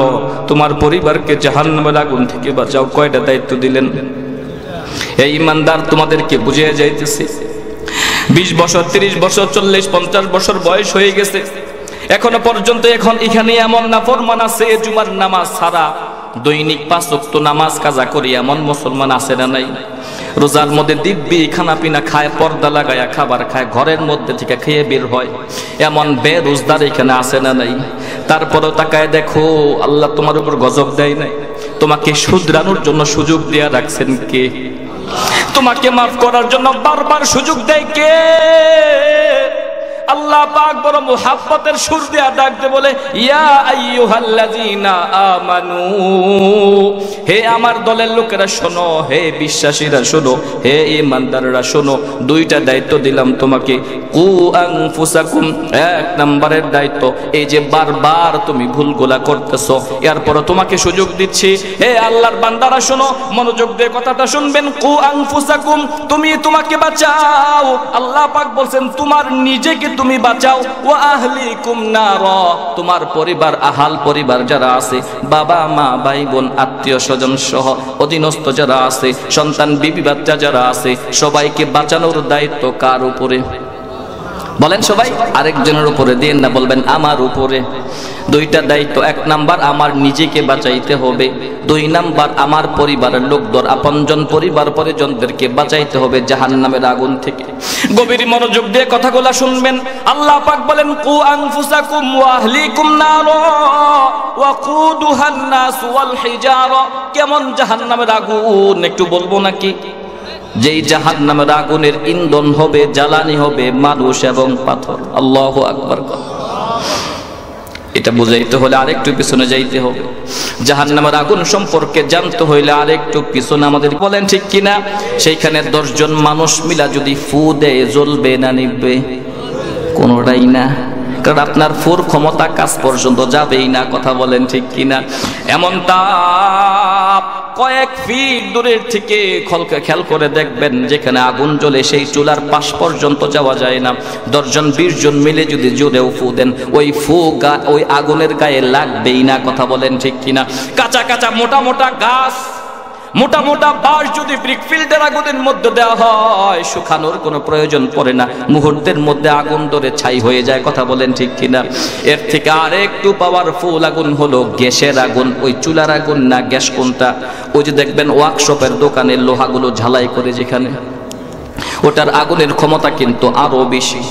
Speaker 1: তোমার পরিবারকে জাহান্নামের আগুন থেকে বাঁচাও। কয়টা দায়িত্ব দিলেন? এই ঈমানদার তোমাদেরকে বুঝিয়ে যাইতেছে 20 বছর 30 বছর 40 50 বছর বয়স হয়ে গেছে, এখনো পর্যন্ত এখানে এমন নাফরমান আছে জুমার নামাজ ছাড়া দৈনিক 5 ওয়াক্ত নামাজ কাজা করি এমন মুসলমান আছে না নাই? রোজার মধ্যে দিব্যি খানা পিনা খায়, পর্দা লাগায়া খাবার খায়, ঘরের মধ্যে থেকে খেয়ে বের হয়, এমন বেরোজগার এখানে আছে না নাই? তারপরেও তাকায় দেখো, আল্লাহ তোমার উপর গজব দেয় নাই? তোমাকে শুধরানোর জন্য সুযোগ দেয়া রাখছেন কে? তোমাকে মাফ করার জন্য বারবার সুযোগ দেয় কে? আল্লাহ পাক বড় মুহাব্বতের সুর দিয়ে ডাক দিয়ে বলে, ইয়া আইয়ুহাল্লাযীনা আমানু, হে আমার দলের লোকেরা শোনো, হে বিশ্বাসীরা শোনো, হে ঈমানদাররা শোনো, দুইটা দায়িত্ব দিলাম তোমাকে। কু আনফুসাকুম, 1 নম্বরের দায়িত্ব, এই যে বারবার তুমি ভুলগুলা করতেছো, এরপর তোমাকে সুযোগ দিচ্ছি, হে আল্লাহর বান্দারা শোনো, মনোযোগ দিয়ে কথাটা শুনবেন। কু আনফুসাকুম, তুমি তোমাকে বাঁচাও। আল্লাহ পাক বলছেন তোমার নিজেকে তুমি বাঁচাও। ওয়া আহলিকুম নার, তোমার পরিবার, আহাল পরিবার যারা আছে, বাবা মা ভাই বোন আত্মীয় স্বজন সহ অধীনস্থ যারা আছে, সন্তান বিবি বাচ্চা যারা আছে, সবাইকে বাঁচানোর দায়িত্ব কার উপরে? বলেন সবাই, আরেকজনের উপরে দিন না, বলবেন আমার উপরে। দুইটা দায়িত্ব, 1 নাম্বার আমার নিজেকে বাঁচাইতে হবে, 2 নাম্বার আমার পরিবারের লোকদের, আপনজন পরিবার পরিজনদেরকে বাঁচাইতে হবে জাহান্নামের আগুন থেকে। গভীর মনোযোগ দিয়ে কথাগুলো শুনবেন। আল্লাহ পাক বলেন, কু আনফুসাকুম ওয়া আহলিকুম নার ওয়াকুদুহান নাস ওয়াল হিজারা। কেমন জাহান্নামের আগুন একটু বলবো নাকি? যেই জাহান্নামের আগুনের ইন্ধন হবে, জ্বালানি হবে মানুষ এবং পাথর। আল্লাহু আকবার। এটা বুঝাইতে হলে আরেকটু পিছনে যাইতে হবে। জাহান্নামের আগুন সম্পর্কে জানতে হইলে আরেকটু পিছনে আমাদের, বলেন ঠিক কিনা? সেইখানে 10 জন মানুষ মিলা যদি ফু দেয়, জ্বলবে না নিভবে? কোনোটাই না, কারণ আপনার ফুর ক্ষমতা কাজ পর্যন্ত যাবেই না। কথা বলেন ঠিক কিনা? এমন তাপ কয়েক ফিট দূরের থেকে খেয়াল করে দেখবেন, যেখানে আগুন জ্বলে সেই চুলার পাশ পর্যন্ত যাওয়া যায় না। 10 জন 20 জন মিলে যদি জোরেও ফু দেন, ওই ফু ওই আগুনের গায়ে লাগবেই না। কথা বলেন ঠিক কিনা? কাঁচা কাঁচা মোটা মোটা গাছ, মোটা মোটা বাঁশ যদি ব্রিকফিল্ডের আগুনের মধ্যে দেওয়া হয়, শুকানোর কোনো প্রয়োজন পড়ে না, মুহূর্তের মধ্যে আগুন ধরে ছাই হয়ে যায়। কথা বলেন ঠিক কিনা? এর থেকে আরেকটু পাওয়ারফুল আগুন হলো গ্যাসের আগুন। ওই চুলার আগুন না, গ্যাস কোনটা? ওই যে দেখবেন ওয়ার্কশপের দোকানের লোহাগুলো ঝালাই করে যেখানে, ওটার আগুনের ক্ষমতা কিন্তু আরো বেশি।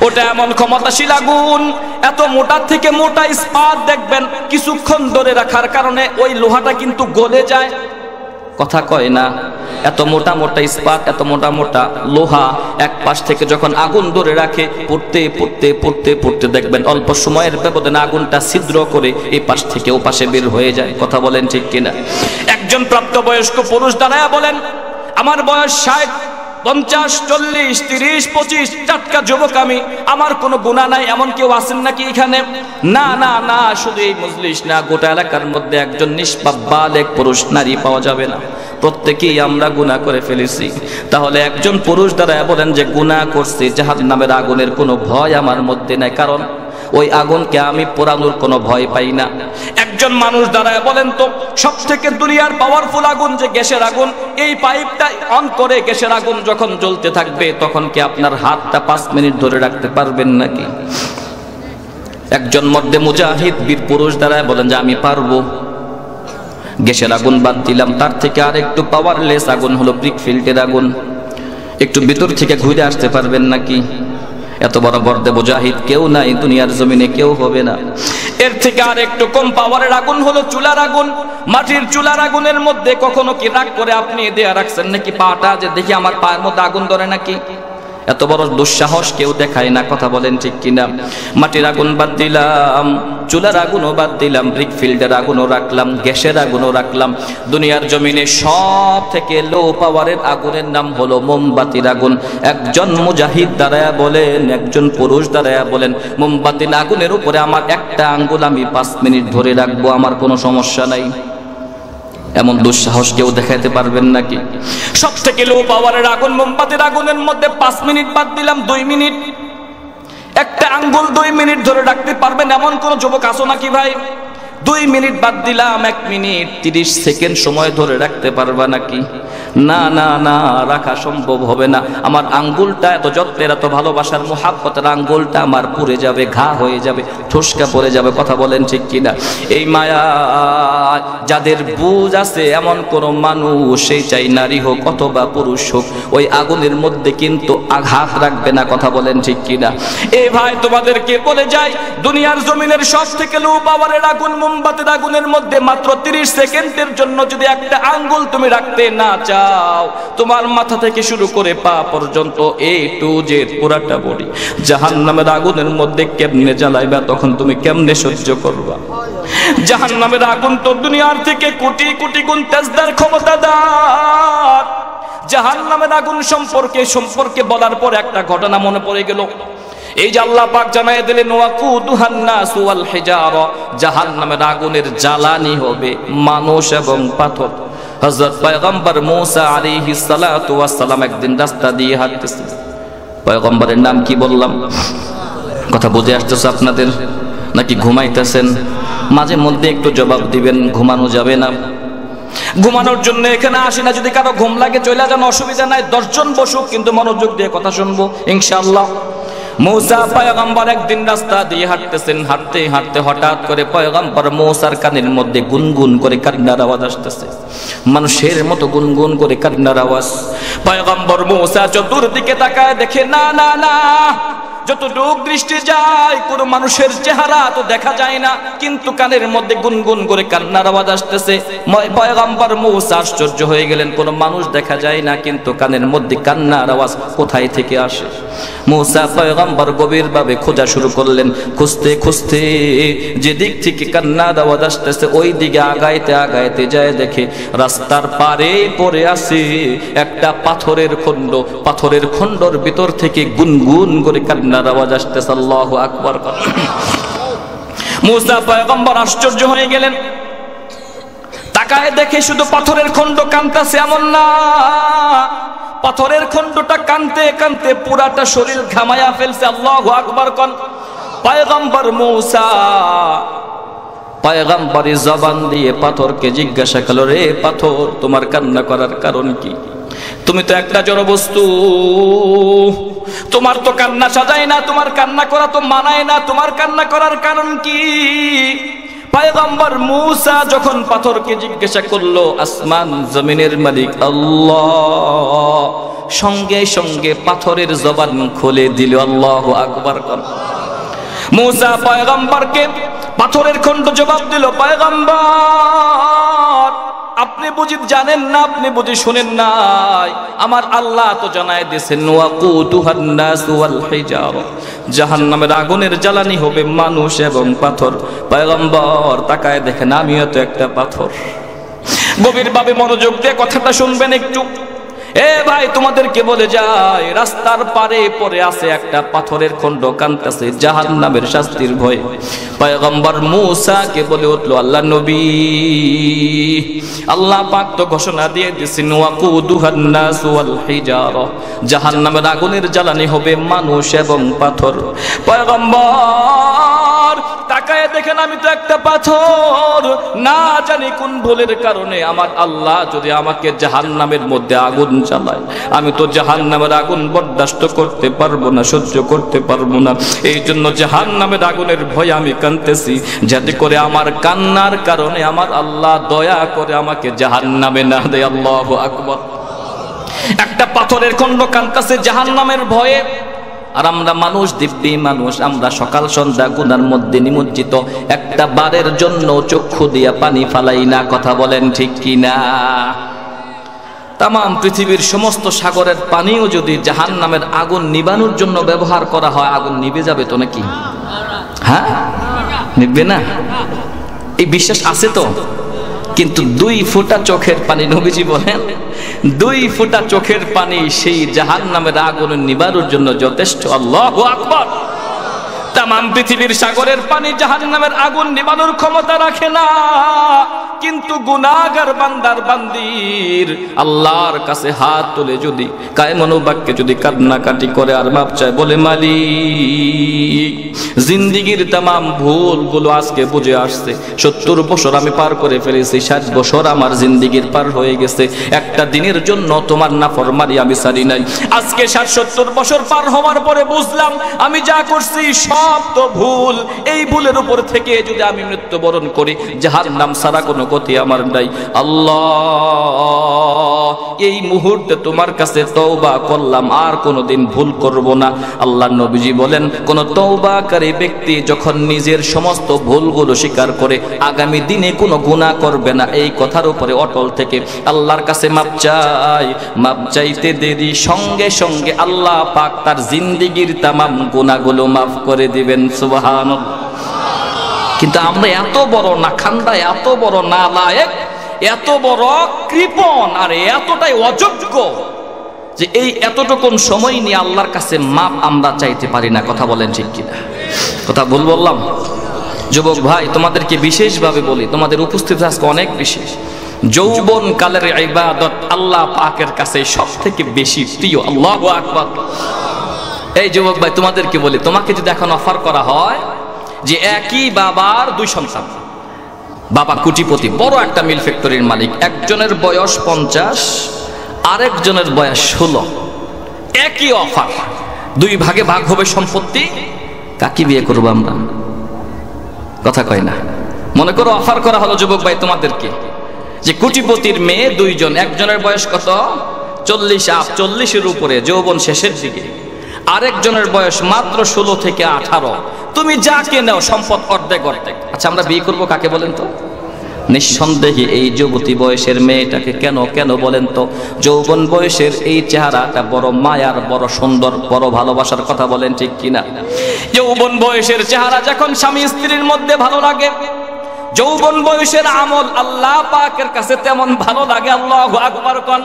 Speaker 1: ওটা এমন ক্ষমতাশীল আগুন, এত মোটা থেকে মোটা ইস্পাত দেখবেন কিছুক্ষণ ধরে রাখার কারণে ওই লোহাটা কিন্তু গলে যায়। কথা কয় না? এত মোটা মোটা ইস্পাত, এত মোটা মোটা লোহা এক পাশ থেকে যখন আগুন ধরে রাখে, পড়তে পড়তে পড়তে পড়তে দেখবেন অল্প সময়ের ব্যবধানে আগুনটা ছিদ্র করে এই পাশ থেকে ও পাশে বের হয়ে যায়। কথা বলেন ঠিক কিনা? একজন প্রাপ্তবয়স্ক পুরুষ দাঁড়ায়া বলেন, আমার বয়স 60, 50, 40, 30, 25, টাটকা যুবক আমি, আমার কোনো গুনাহ নাই, এমন কেউ আছেন নাকি এখানে? না না না, শুধু এই মজলিস না, গোটা এলাকার মধ্যে একজন নিষ্পাপ বালেক পুরুষ নারী পাওয়া যাবে না। প্রত্যেকেই আমরা গুনাহ করে ফেলেছি। তাহলে একজন পুরুষ দ্বারা বলেন যে গুনাহ করছি, জাহান্নামের আগুনের কোনো ভয় আমার মধ্যে নাই, কারণ ওই আগুনকে আমি পোড়ানোর কোনো ভয় পাই না। একজন মানুষ দাঁড়ায় বলেন তো, সব থেকে দুনিয়ার পাওয়ারফুল আগুন যে গ্যাসের আগুন, এই পাইপটা অন করে গ্যাসের আগুন যখন জ্বলতে থাকবে, তখন কি আপনার হাতটা 5 মিনিট ধরে রাখতে পারবেন নাকি? একজন মধ্যে মুজাহিদ বীর পুরুষ দাঁড়ায় বলেন যে আমি পারবো। গ্যাসের আগুন বাদ দিলাম, তার থেকে আর একটু পাওয়ারলেস আগুন হলো ব্রিকফিল্ডের আগুন। একটু ভিতর থেকে ঘুরে আসতে পারবেন নাকি? এত বড় বর্দে মুজাহিদ কেউ নাই দুনিয়ার জমিনে, কেউ হবে না। এর থেকে আর একটু কম পাওয়ারের আগুন হলো চুলার আগুন। মাটির চুলার আগুনের মধ্যে কখনো কি রাগ করে আপনি দেয়া রাখছেন নাকি পাটা, যে দেখি আমার পায়ের মধ্যে আগুন ধরে নাকি? এত বড় দুঃসাহস কেউ দেখায় না। কথা বলেন ঠিক কিনা? মাটির আগুন বাদ দিলাম, চুলার আগুনও বাদ দিলাম, ব্রিকফিল্ডের আগুনও রাখলাম, গ্যাসের আগুনও রাখলাম। দুনিয়ার জমিনে সব থেকে লো পাওয়ারের আগুনের নাম হলো মোমবাতির আগুন। একজন মুজাহিদ দাঁড়ায়া বলেন, একজন পুরুষ দাঁড়ায়া বলেন, মোমবাতির আগুনের উপরে আমার একটা আঙ্গুল আমি 5 মিনিট ধরে রাখবো, আমার কোনো সমস্যা নাই। এমন দুঃসাহস কেউ দেখাতে পারবেন নাকি? সব থেকে লো পাওয়ারের আগুন মোমবাতির আগুনের মধ্যে 5 মিনিট বাদ দিলাম, 2 মিনিট, একটা আঙ্গুল 2 মিনিট ধরে রাখতে পারবেন এমন কোন যুবক আছো নাকি ভাই? 2 মিনিট বাদ দিলাম, 1 মিনিট 30 সেকেন্ড সময় ধরে রাখতে পারবা নাকি? না না না, রাখা সম্ভব হবে না। আমার আঙ্গুলটা এত যত্নের, এত ভালোবাসার মোহাব্বতের আঙ্গুলটা আমার পুড়ে যাবে, ঘা হয়ে যাবে, ঠুসকা পড়ে যাবে। কথা বলেন ঠিক কিনা? এই মায়া যাদের বুঝ আছে এমন কোন মানুষ, সেই চাই নারী হোক অথবা পুরুষ হোক, ওই আগুনের মধ্যে কিন্তু আঘাত রাখবে না। কথা বলেন ঠিক কিনা? এই ভাই তোমাদেরকে বলে যাই, দুনিয়ার জমিনের সব থেকে লো পাওয়ারের আগুন, মোমবাতির আগুনের মধ্যে মাত্র 30 সেকেন্ডের জন্য যদি একটা আঙ্গুল তুমি রাখতে না চাও, তোমার মাথা থেকে শুরু করে পা পর্যন্ত A to Z পুরাটা বডি জাহান্নামের আগুনের মধ্যে কেমনে জ্বালাইবা, তখন তুমি কেমনে সহ্য করবা? জাহান্নামের আগুন তো দুনিয়ার থেকে কোটি কোটি গুণ তেজদার ক্ষমতাদার। জাহান্নামের আগুন সম্পর্কে বলার পর একটা ঘটনা মনে পড়ে গেল। এই যে আল্লাহ পাক জানায় দিলেন ওয়াকুদুহান নাস ওয়াল হিজারা, জাহান্নামের আগুনের জ্বালানি হবে মানুষ এবং পাথর। হযরত পয়গম্বর মুসা আলাইহিস সালাতু ওয়াস সালাম একদিন রাস্তা দিয়ে হাঁটতেছিলেন। পয়গম্বরের নাম কি বললাম? কথা বুঝে আসতেছে আপনাদের নাকি ঘুমাইতেছেন? মাঝে মধ্যে একটু জবাব দিবেন, ঘুমানো যাবে না। ঘুমানোর জন্য এখানে আসি না, যদি কারো ঘুম লাগে চলে যান, অসুবিধা নাই। 10 জন বসুক, কিন্তু মনোযোগ দিয়ে কথা শুনবো ইনশাআল্লাহ। মুসা পয়গম্বর একদিন রাস্তা দিয়ে হাঁটতেছেন, হাঁটতে হাঁটতে হঠাৎ করে পয়গম্বর মুসার কানের মধ্যে গুনগুন করে কান্নার আওয়াজ আসতেছে, মানুষের মতো গুনগুন করে কান্নার আওয়াজ। পয়গম্বর মুসা চতুর্দিকে তাকায়, দেখে না না না, যতটুক দৃষ্টি যায় কোন মানুষের চেহারা তো দেখা যায় না, কিন্তু কানের মধ্যে গুনগুন করে কান্নার আওয়াজ আসতেছে। পয়গম্বর মুসা আশ্চর্য হয়ে গেলেন, কোন মানুষ দেখা যায় না, কিন্তু কানের মধ্যে কান্নার আওয়াজ কোথায় থেকে আসে? মুসা পয়গম্বর গভীরভাবে খোঁজা শুরু করলেন। খুঁজতে খুঁজতে যেদিক থেকে কান্নার আওয়াজ আসতেছে ওই দিকে আগাইতে আগাইতে যায়, দেখে রাস্তার পারে পড়ে আছে একটা পাথরের খণ্ড। পাথরের খণ্ডর ভিতর থেকে গুনগুন করে কান্নার আওয়াজ আসতেছে। আল্লাহু আকবার। মুসা পয়গম্বর আশ্চর্য হয়ে গেলেন, তাকায় দেখে শুধু পাথরের খণ্ড কাঁদতেছে এমন না, পাথরের খণ্ডটা কাঁদতে কাঁদতে পুরাটা শরীর ঘামায়া ফেলছে। আল্লাহু আকবার কোন পয়গম্বর মুসা পয়গম্বরী জবান দিয়ে পাথরকে জিজ্ঞাসা করল, রে পাথর, তোমার কান্না করার কারণ কি? তুমি তো একটা জড় বস্তু, তোমার তো কান্না সাজায় না, তোমার কান্না করা তো মানায় না, তোমার কান্না করার কারণ কি? পয়গম্বর মুসা যখন পাথরকে জিজ্ঞাসা করলো, আসমান জমিনের মালিক আল্লাহ সঙ্গে সঙ্গে পাথরের জবান খুলে দিল। আল্লাহু আকবার। মুসা পয়গম্বরকে পাথরের খণ্ড জবাব দিল, পয়গম্বর আপনি বুঝি জানেন না, আপনি বুঝি শুনেন নাই, আমার আল্লাহ তো জানায় দিয়েছেন ওয়াকুদুহান নাস ওয়াল হিজারা, জাহান্নামের আগুনের জ্বালানি হবে মানুষ এবং পাথর। পয়গম্বর তাকায় দেখেন, আমিও তো একটা পাথর। গভীরভাবে মনোযোগ দিয়ে কথাটা শুনবেন একটু। এ ভাই তোমাদেরকে বলে যায়, রাস্তার পারে পড়ে আছে একটা পাথরের খণ্ড, কাঁদতেছে জাহান্নামের শাস্তির ভয়ে। পয়গম্বর মুসা কে বলে উঠলো, আল্লাহ নবী, আল্লাহ পাক তো ঘোষণা দিয়ে দিয়েছেন ওয়াকুদুহান নাস ওয়াল হিজারা, জাহান্নামের আগুনের জ্বালানি হবে মানুষ এবং পাথর। পয়গম্বর তাকায় দেখেন, আমি তো একটা পাথর, না জানি কোন ভুলের কারণে আমার আল্লাহ যদি আমাকে জাহান্নামের মধ্যে আগুন চালায়, আমি তো জাহান্নামের আগুন বরদাস্ত করতে পারবো না, সহ্য করতে পারবো না। এই জন্য জাহান্নামের আগুনের ভয় আমি কাঁদতেছি, যাতে করে আমার কান্নার কারণে আমার আল্লাহ দয়া করে আমাকে জাহান্নামে না দেয়। আল্লাহু আকবার। একটা পাথরের খণ্ড কাঁদতেছে জাহান্নামের ভয়ে। আর আমরা মানুষ, দিব্যি মানুষ, আমরা সকাল সন্ধ্যা গুনার মধ্যে নিমজ্জিত, একটা বারের জন্য চক্ষু দিয়া পানি ফালাই না। কথা বলেন ঠিক কিনা? তাম পৃথিবীর সমস্ত সাগরের পানিও যদি জাহান্নামের আগুন নিবানোর জন্য ব্যবহার করা হয়, আগুন নিভে যাবে তো নাকি? হ্যাঁ, নিভবে না? এই বিশ্বাস আছে তো? কিন্তু 2 ফোঁটা চোখের পানি, নবীজি বলেন 2 ফোঁটা চোখের পানি সেই জাহান্নামের আগুন নিবানোর জন্য যথেষ্ট। আল্লাহু আকবার। তাম পৃথিবীর সাগরের পানি জাহান্নামের আগুন নিবানোর ক্ষমতা রাখে না, কিন্তু গুনাহগার বান্দার বান্দির আল্লাহর কাছে হাত তুলে যদি কায়মনোবাক্যে যদি কান্নাকাটি করে আর মাপ চায়, বলে মালিক, জিন্দিগির তাম ভুলগুলো আজকে বুঝে আসছে, 70 বছর আমি পার করে ফেলেছি, 60 বছর আমার জিন্দিগির পার হয়ে গেছে, একটা দিনের জন্য তোমার নাফরমানি আমি ছাড়ি নাই। আজকে 60-70 বছর পার হওয়ার পরে বুঝলাম আমি যা করছি সব তো ভুল। এই ভুলের উপর থেকে যদি আমি মৃত্যুবরণ করি, জাহান্নাম ছাড়া কোনো গতি আমার নাই। আল্লাহ, এই মুহূর্তে তোমার কাছে তওবা করলাম, আর কোনোদিন ভুল করব না। আল্লাহর নবীজি বলেন, কোন তওবাকারী ব্যক্তি যখন নিজের সমস্ত ভুলগুলো স্বীকার করে আগামী দিনে কোনো গুনাহ করবে না, এই কথার উপরে অটল থেকে আল্লাহর কাছে মাপ চাই, মাপ চাইতে দেরি সঙ্গে সঙ্গে আল্লাহ পাক তার জিন্দেগীর তামাম গুনাহগুলো মাফ করে দিবেন। সুবহানাল্লাহ। কিন্তু আমরা এত বড় নাখান্দা, এত বড় নালায়েক, এত বড় কৃপণ আর এতটাই অযোগ্য যে এই এতটুকুন সময় নিয়ে আল্লাহর কাছে মাপ আমরা চাইতে পারি না। কথা বলেন ঠিক কিনা? কথা ভুল বললাম? যুবক ভাই, তোমাদেরকে বিশেষভাবে বলি, তোমাদের উপস্থিতি আজকে অনেক বিশেষ। যৌবন কালের ইবাদত আল্লাহ পাকের কাছে সবথেকে বেশি প্রিয়। আল্লাহু আকবার। এই যুবক ভাই, তোমাদেরকে বলি, তোমাকে যদি এখন অফার করা হয় যে একই বাবার দুই সন্তান, বাবা কোটিপতি, বড় একটা মিল ফ্যাক্টরির মালিক, একজনের বয়স 50, আরেকজনের বয়স 16, একই অফার, দুই ভাগে ভাগ হবে সম্পত্তি, কাকে বিয়ে করবো আমরা? কথা কয় না। মনে করো অফার করা হলো যুবক ভাই তোমাদেরকে যে কোটিপতির মেয়ে দুইজন, একজনের বয়স কত? 40-40-এর উপরে, যৌবন শেষের দিকে, আরেকজনের বয়স মাত্র 16 থেকে 18। তুমি যাকে নাও সম্পদ অর্ধেক অর্ধেক। আচ্ছা, আমরা বিয়ে করবো কাকে বলেন তো? নিঃসন্দেহে এই যুবতী বয়সের মেয়েটাকে। কেন কেন বলেন তো? যৌবন বয়সের এই চেহারাটা বড় মায়ার, বড় সুন্দর, বড় ভালোবাসার। কথা বলেন ঠিক কিনা? যৌবন বয়সের চেহারা যখন স্বামী স্ত্রীর মধ্যে ভালো লাগে, যৌবন বয়সের আমল আল্লাহ পাকের কাছে তেমন ভালো লাগে। আল্লাহু আকবার কোন।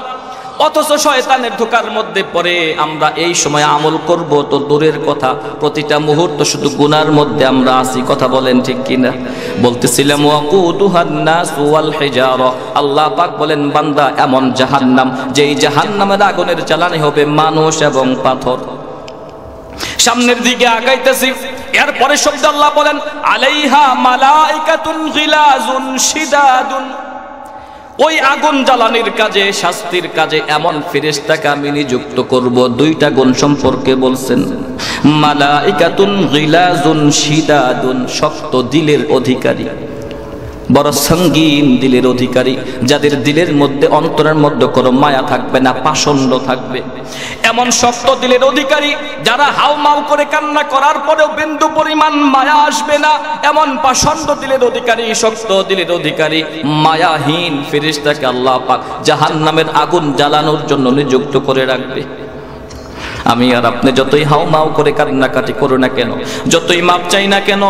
Speaker 1: অথচ শয়তানের ধোঁকার মধ্যে পড়ে আমরা এই সময় আমল করব তো দূরের কথা, প্রতিটা মুহূর্ত শুধু গুনার মধ্যে আমরা আছি। কথা বলেন ঠিক কিনা? বলতেছিলাম ওয়াকুদুহান নাস ওয়াল হিজারা, আল্লাহ পাক বলেন বান্দা এমন জাহান্নাম, যেই জাহান্নামের আগুনের জ্বালানি হবে মানুষ এবং পাথর। সামনের দিকে আগাইতেছি, এরপরে শব্দ আল্লাহ বলেন আলাইহা মালাইকাতুন গিলাজুন শিদাদুন। ওই আগুন জ্বালানির কাজে, শাস্তির কাজে এমন ফেরেশতাকে আমি নিযুক্ত করব। দুইটা গুণ সম্পর্কে বলছেন, মালাইকাতুন গিলাজুন শিদাদুন, শক্ত দিলের অধিকারী, বড় সঙ্গীন দিলের অধিকারী, যাদের দিলের মধ্যে, অন্তরের মধ্যে কোনো মায়া থাকবে না, পাষণ্ড থাকবে। এমন শক্ত দিলের অধিকারী যারা হাউমাউ করে কান্না করার পরেও বিন্দু পরিমাণ মায়া আসবে না, এমন পাষণ্ড দিলের অধিকারী, শক্ত দিলের অধিকারী, মায়াহীন ফেরেশতাকে আল্লাহ পাক জাহান্নামের আগুন জ্বালানোর জন্য নিযুক্ত করে রাখবে। আমি আর আপনি যতই হাউমাউ করে কান্নাকাটি করো না কেন, যতই মাপ চাই না কেন,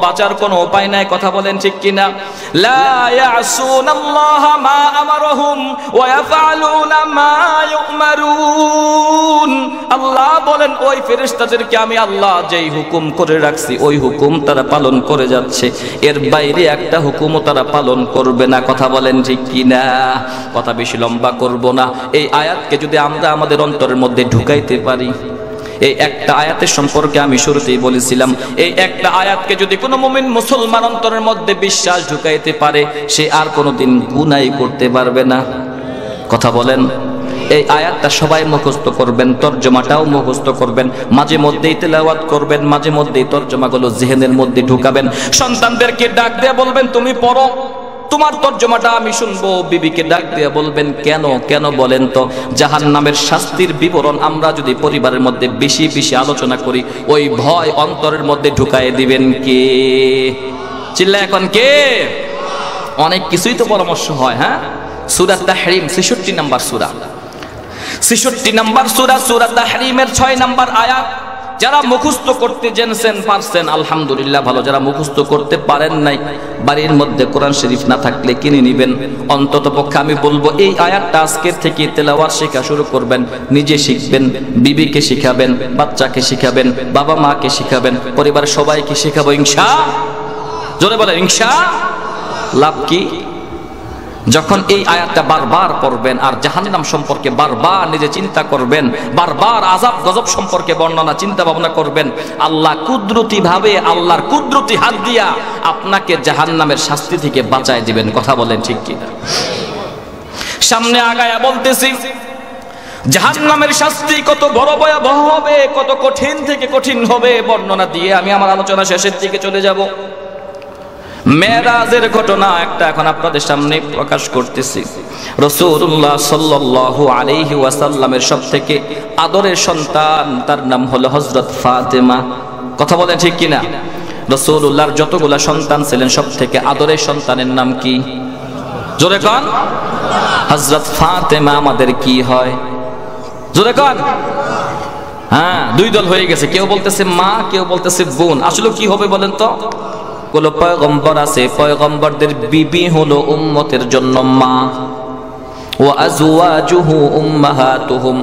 Speaker 1: বাঁচার কোনো উপায় নাই। কথা বলেন ঠিক কিনা? লা ইয়াসুনাল্লাহা মা আমারহুম ওয়া ইয়াফআলুনা মা ইউমারুন। আল্লাহ বলেন ওই ফেরেশতাদেরকে আমি আল্লাহ যেই হুকুম করে রাখছি ওই হুকুম তারা পালন করে যাচ্ছে, এর বাইরে একটা হুকুমও তারা পালন করবে না। কথা বলেন ঠিক কিনা? কথা বেশি লম্বা করব না। এই আয়াতকে যদি আমরা আমাদের অন্তরের মধ্যে ঢুকাইতে পারি, এই একটা আয়াতের সম্পর্কে আমি শুরুতেই বলেছিলাম, এই একটা আয়াতকে যদি কোনো মুমিন মুসলমান অন্তরের মধ্যে বিশ্বাস ঢুকাইতে পারে, সে আর কোনোদিন গুনাহ করতে পারবে না। কথা বলেন। এই আয়াতটা সবাই মুখস্থ করবেন, তরজমাটাও মুখস্থ করবেন, মাঝে মধ্যেই তেলাওয়াত করবেন, মাঝে মধ্যেই তরজমাগুলো জিহনের মধ্যে ঢুকাবেন। সন্তানদেরকে ডাক দিয়ে বলবেন তুমি পড়ো, তোমার তরজমাটা আমি শুনবো। বিবিকে ডাক দিয়ে বলবেন কেন কেন বলেন তো? জাহান্নামের শাস্তির বিবরণ আমরা যদি পরিবারের মধ্যে বেশি বেশি আলোচনা করি, ওই ভয় অন্তরের মধ্যে ঢুকায় দিবেন কে? চিল্লা এখন কে? অনেক কিছুই তো পরামর্শ হয়। হ্যাঁ, সূরা তাহরিম 66 নম্বর সূরা, 66 নম্বর সূরা, সূরা তাহরিমের 6 নম্বর আয়াত। যারা মুখস্থ করতে জেনেছেন, পারছেন, আলহামদুলিল্লাহ ভালো। যারা মুখস্থ করতে পারেন নাই, বাড়ির মধ্যে কোরআন শরীফ না থাকলে কিনে নেবেন। অন্তত পক্ষে আমি বলবো এই আয়াতটা আজকের থেকে তেলাওয়াত শেখা শুরু করবেন। নিজে শিখবেন, বিবিকে শিখাবেন, বাচ্চাকে শিখাবেন, বাবা মাকে শিখাবেন, পরিবারের সবাইকে শিখাবো ইনশাআল্লাহ। জোরে বলেন ইনশাআল্লাহ। লাভ কি? যখন এই আয়াতটা বারবার পড়বেন আর জাহান্নাম সম্পর্কে বারবার নিজে চিন্তা করবেন, বারবার আযাব গজব সম্পর্কে বর্ণনা চিন্তা ভাবনা করবেন, আল্লাহ কুদরতি ভাবে, আল্লাহর কুদরতি হাত দিয়া আপনাকে জাহান্নামের শাস্তি থেকে বাঁচায় দিবেন। কথা বলেন ঠিক কি? সামনে আগায়া বলতেছি, জাহান্নামের শাস্তি কত বড় ভয়াবহ হবে, কত কঠিন থেকে কঠিন হবে, বর্ণনা দিয়ে আমি আমার আলোচনা শেষের দিকে চলে যাব। মেরাজের ঘটনা একটা এখন আপনাদের সামনে প্রকাশ করতেছি। রাসূলুল্লাহ সাল্লাল্লাহু আলাইহি ওয়াসাল্লামের সবথেকে আদরের সন্তান, তার নাম হলো হযরত ফাতেমা। কথা বলেন ঠিক কিনা? রাসূলুল্লাহর যতগুলা সন্তান ছিলেন সবথেকে আদরের সন্তানের নাম কি? জোরে কোন। হযরত ফাতেমা আমাদের কি হয়? জোরে কোন। হ্যাঁ, দুই দল হয়ে গেছে, কেউ বলতেছে মা, কেউ বলতেছে বোন। আসলে কি হবে বলেন তো? কোন পয়গম্বর আছে, পয়গম্বরদের বিবি হলো উম্মতের জন্য মা। ওয়া আজওয়াজুহু উম্মাহাতুহুম,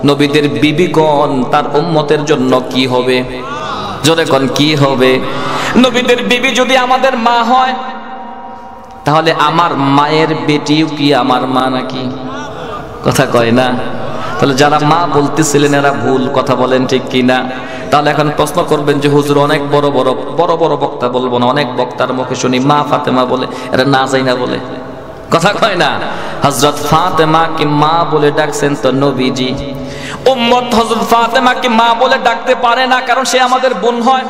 Speaker 1: নবীদের বিবিগণ তার উম্মতের জন্য কি হবে? জোরে কোন, কি হবে? নবীদের বিবি যদি আমাদের মা হয়, তাহলে আমার মায়ের বেটিও কি আমার মা নাকি? কথা কয় না? তাহলে যারা মা বলতেছিলেন এরা ভুল। কথা বলেন ঠিক কিনা? তাহলে এখন প্রশ্ন করবেন যে হুজুর অনেক বড় বড় বক্তা বলবো না, অনেক বক্তার মুখে শুনি মা ফাতেমা বলে, এরা না যাই না বলে। কথা কয় না? হযরত ফাতেমা কি মা বলে ডাকছেন তো নবীজি। উম্মত হযরত ফাতেমা কি মা বলে ডাকতে পারে না, কারণ সে আমাদের বোন হয়।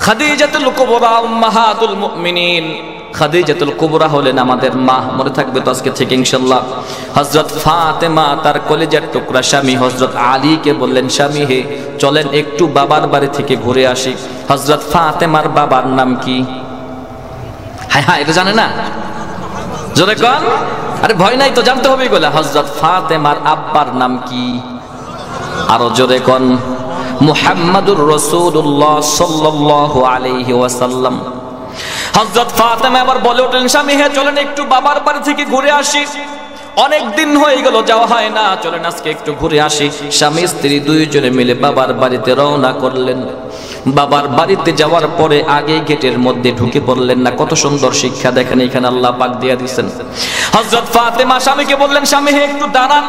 Speaker 1: খাদিজাতুল কুবরা উম্মাহাতুল মুমিনিন, খাদিজাতুল কুবরা হলেন আমাদের মা। মনে থাকবে তো আজকে থেকে ইনশাআল্লাহ। হযরত ফাতেমা তার কলিজার টুকরা স্বামী হযরত আলীকে বললেন, স্বামী হে, চলেন একটু বাবার বাড়ি থেকে ঘুরে আসি। হযরত ফাতেমার বাবার নাম কি? হ্যাঁ, এটা জানে না? জোরে কোন। আরে ভয় নাই তো, জানতে হবে এগুলা। হযরত ফাতেমার আব্বার নাম কি? আরো জোরে কোন। মুহাম্মাদুর রাসূলুল্লাহ সাল্লাল্লাহু আলাইহি ওয়াসাল্লাম। হযরত ফাতেমা আবার বলে উঠলেন, স্বামী হে, চলেন একটু বাবার বাড়ি থেকে ঘুরে আসি, অনেক দিন হয়ে গেল যাওয়া হয় না, চলেন আজকে একটু ঘুরে আসি। স্বামী স্ত্রী দুইজনে মিলে বাবার বাড়িতে রওনা করলেন। বাবার বাড়িতে যাওয়ার পরে আগে গেটের মধ্যে ঢুকে পড়লেন না। কত সুন্দর শিক্ষা দেখেন এখানে আল্লাহ পাক দিয়ে দিয়েছেন। হযরত ফাতেমা স্বামীকে বললেন, স্বামী হে, একটু দাঁড়ান,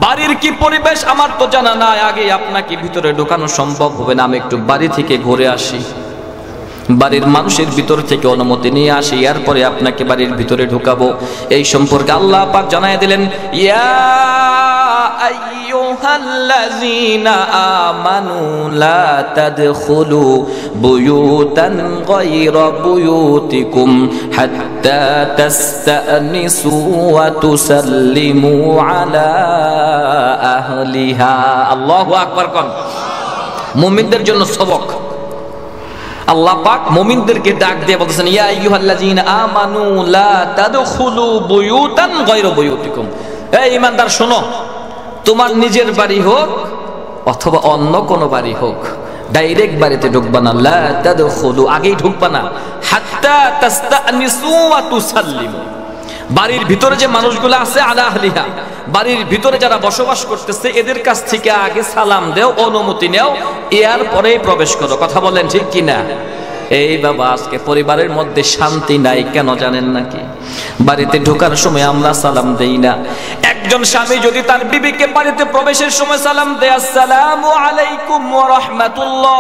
Speaker 1: বাড়ির কি পরিবেশ আমার তো জানা নাই, আগে আপনাকে ভিতরে ঢোকানো সম্ভব হবে না, আমি একটু বাড়ি থেকে ঘুরে আসি, বাড়ির মানুষের ভিতর থেকে অনুমতি নিয়ে আসি, এরপরে আপনাকে বাড়ির ভিতরে ঢুকাবো। এই সম্পর্কে আল্লাহ পাক জানায় দিলেন, ইয়া আইয়ুহাল্লাযীনা আমানু লা তাদখুলু বুয়ুতান গায়রা বুয়ুতিকুম হাত্তা তাস্তানিসু ওয়া তুসাল্লিমু আলা আহলিহা। আল্লাহু আকবার কোন। মুমিনদের জন্য সবক। আল্লাহ পাক মুমিনদেরকে ডাক দিয়ে বলতেছেন, ইয়া আইয়ুহাল্লাযীনা আমানু লা তাদখুলু বুয়ুতান গায়রা বুয়ুতিকুম। এই ঈমানদার শোনো, তোমার নিজের বাড়ি হোক অথবা অন্য কোনো বাড়ি হোক, ডাইরেক্ট বাড়িতে ঢুকবা না। লা তাদখুলু, আগেই ঢুকবা না। হাত্তা তাস্তানিসু ওয়া তুসাল্লিমু, বাড়ির ভিতরে যে মানুষগুলো আছে আলা আহলিহা, বাড়ির ভিতরে যারা বসবাস করতেছে এদের কাছ থেকে আগে সালাম দেও, অনুমতি নেও, এর পরেই প্রবেশ করো। কথা বলেন ঠিক কিনা? এই বাবা, আজকে পরিবারের মধ্যে শান্তি নাই কেন জানেন নাকি? বাড়িতে ঢোকার সময় আমরা সালাম দেই না। একজন স্বামী যদি তার বিবিকে বাড়িতে প্রবেশের সময় সালাম দেয়, আসসালামু আলাইকুম ওয়া রাহমাতুল্লাহ,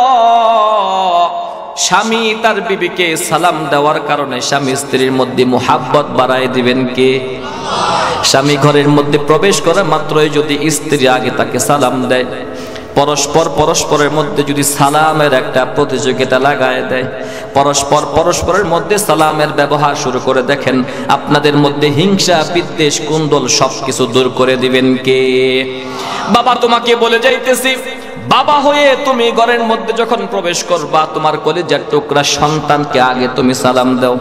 Speaker 1: স্বামী তার বিবিকে সালাম দেওয়ার কারণে স্বামী স্ত্রীর মধ্যে মুহাব্বত বাড়ায় দিবেন কে? স্বামী ঘরের মধ্যে প্রবেশ করা মাত্রই যদি স্ত্রী আগে তাকে সালাম দেয়, পরস্পরের মধ্যে যদি সালামের একটা প্রতিযোগিতা লাগায় দেয়, পরস্পরের মধ্যে সালামের ব্যবহার শুরু করে, দেখেন আপনাদের মধ্যে হিংসা বিদ্বেষ কুন্দল সবকিছু দূর করে দিবেন কে? বাবা, তোমাকে বলে যাইতেছি, বাবা হয়ে তুমি ঘরের মধ্যে যখন প্রবেশ করবা, তোমার কলিজার টুকরা সন্তানকে আগে তুমি সালাম দাও।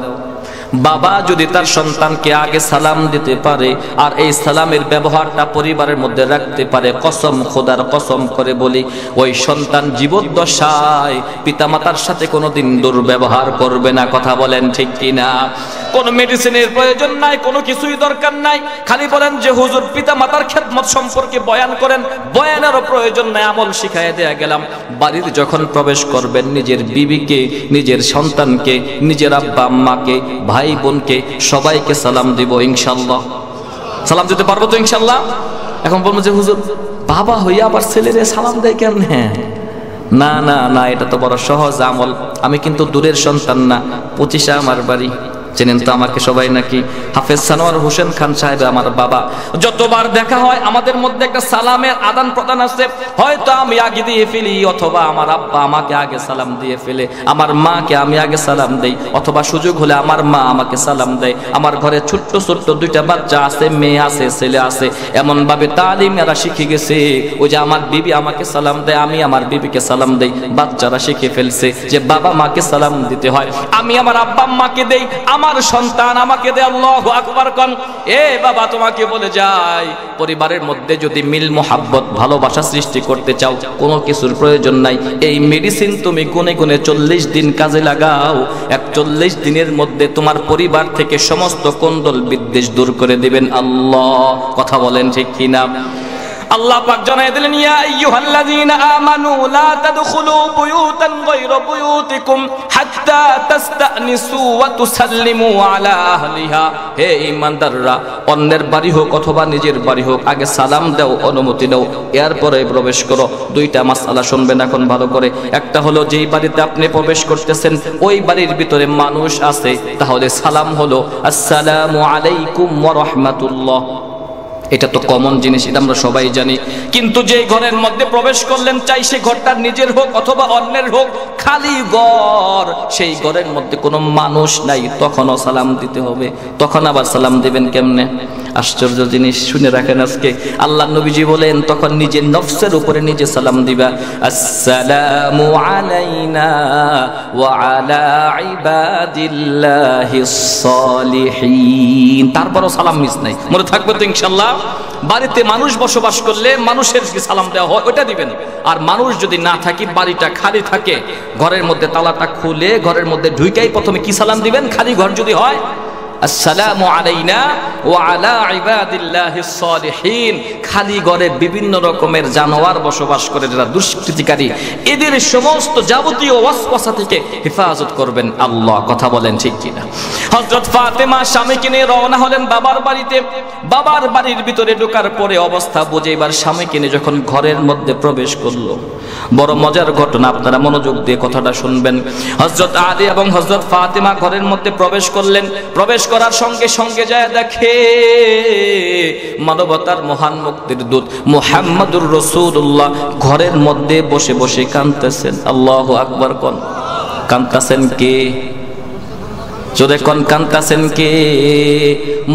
Speaker 1: বাবা যদি তার সন্তানকে আগে সালাম দিতে পারে আর এই সালামের ব্যবহারটা পরিবারের মধ্যে রাখতে পারে, কসম খোদার কসম করে বলি, ওই সন্তান জীবদ্দশায় পিতামাতার সাথে কোনোদিন দুর্ব্যবহার করবে না। কথা বলেন ঠিক কিনা? কোনো মেডিসিনের প্রয়োজন নাই, কোনো কিছুই দরকার নাই। খালি বলেন যে হুজুর পিতামাতার খেদমত সম্পর্কে বয়ান করেন, বয়ানেরও প্রয়োজন নাই, আমল শিখাইয়া দেয়া গেলাম। বাড়িতে যখন প্রবেশ করবেন, নিজের বিবিকে, নিজের সন্তানকে, নিজের আব্বা আম্মাকে, ভাই বোনকে সবাইকে সালাম দিব ইনশাআল্লাহ। সালাম দিতে পারবো তো ইনশাআল্লাহ? এখন বলবো যে হুজুর বাবা হইয়া আবার ছেলেরে সালাম দেয় কেমনে? না না না, এটা তো বড় সহজ আমল। আমি কিন্তু দূরের সন্তান না, 25 আমার বাড়ি, চেনেন তো আমাকে সবাই নাকি? হাফেজ সানোয়ার হোসেন খান সাহেব আমার বাবা। যতবার দেখা হয় আমাদের মধ্যে একটা সালামের আদান প্রদান আছে। হয়তো আমি আগে দিয়ে ফেলি, অথবা আমার আব্বা আমাকে আগে সালাম দিয়ে ফেলে, আমার মাকে আমি আগে সালাম দেই, অথবা সুযোগ হলে আমার মা আমাকে সালাম দেয়। আমার ঘরে ছোট্ট ছোট্ট দুইটা বাচ্চা আছে, মেয়ে আছে, ছেলে আছে। এমন ভাবে তালিম এরা শিখে গেছে, ওই যে আমার বিবি আমাকে সালাম দেয়, আমি আমার বিবিকে সালাম দেই। বাচ্চারা শিখে ফেলছে যে বাবা মাকে সালাম দিতে হয়। আমি আমার আব্বা আম্মাকে দেই, আমার সন্তান আমাকে দেয়। আল্লাহু আকবার কোন। এ বাবা, তোমাকে বলে যাই, পরিবারের মধ্যে যদি মিল মোহাব্বত ভালোবাসা সৃষ্টি করতে চাও, কোনো কিছুর প্রয়োজন নাই। এই মেডিসিন তুমি গুনে গুনে 40 দিন কাজে লাগাও। 41 দিনের মধ্যে তোমার পরিবার থেকে সমস্ত কোন্দল বিদ্বেষ দূর করে দিবেন আল্লাহ। কথা বলেন ঠিক কিনা? আল্লাহ পাক জানায় দিলেন, ইয়া আইয়ুহাল্লাযীনা আমানু লা তাদখুলু বুয়ুতান গায়রা বুয়ুতিকুম হাত্তা তাস্তানিসু ওয়া তুসাল্লিমু আলা আহলিহা। হে ঈমানদাররা, অন্যের বাড়ি হোক অথবা নিজের বাড়ি হোক, আগে সালাম দাও, অনুমতি দাও, এরপরে প্রবেশ করো। দুইটা মাসআলা শুনবেন এখন ভালো করে। একটা হলো, যেই বাড়িতে আপনি প্রবেশ করতেছেন ওই বাড়ির ভিতরে মানুষ আছে, তাহলে সালাম হলো আসসালামু আলাইকুম ওয়া রাহমাতুল্লাহ। এটা তো কমন জিনিস, এটা আমরা সবাই জানি। কিন্তু যে ঘরের মধ্যে প্রবেশ করলেন, চাই সে ঘরটা নিজের হোক অথবা অন্যের হোক, খালি ঘর, সেই ঘরের মধ্যে কোনো মানুষ নাই, তখনও সালাম দিতে হবে। তখন আবার সালাম দিবেন কেমনে? আশ্চর্য জিনিস, শুনে রাখেন আজকে। আল্লাহ নবীজি বলেন, তখন নিজের নফসের উপরে নিজে সালাম দিবা। আসসালামু আলাইনা ওয়া আলা ইবাদিল্লাহিস সালিহিন। তারপরও সালাম মিস নাই, মনে থাকবে তো ইনশাআল্লাহ। বাড়িতে মানুষ বসবাস করলে মানুষের সালাম দেওয়া হয়, ওটা দিবেন। আর মানুষ যদি না থাকে, বাড়িটা খালি থাকে, ঘরের মধ্যে তালাটা খুলে ঘরের মধ্যে ঢুকাই প্রথমে কি সালাম দিবেন? খালি ঘর যদি হয়, আসসালামু আলাইনা ওয়া আলা ইবাদিল্লাহিস সালিহিন। খালি ঘরে বিভিন্ন রকমের জানোয়ার বসবাস করে, যারা দুষ্কৃতিকারী, এদের সমস্ত যাবতীয় ওয়াসওয়াসা থেকে হেফাজত করবেন আল্লাহ। কথা বলেন ঠিক কিনা? হযরত ফাতেমা স্বামীকে নিয়ে রওনা হলেন বাবার বাড়িতে। বাবার বাড়ির ভিতরে ঢোকার পরে অবস্থা বুঝে এবার স্বামীকে নিয়ে যখন ঘরের মধ্যে প্রবেশ করলো, বড় মজার ঘটনা, আপনারা মনোযোগ দিয়ে কথাটা শুনবেন। হযরত আলী এবং হযরত ফাতেমা ঘরের মধ্যে প্রবেশ করলেন। প্রবেশ করার সঙ্গে সঙ্গে যায় দেখে মানবতার মহান মুক্তির দূত মুহাম্মদুর রাসূলুল্লাহ ঘরের মধ্যে বসে বসে কাঁদতেছেন। আল্লাহু আকবার কোন। কাঁদতেছেন কে? জোরে কোন, কাঁদতেছেন কে?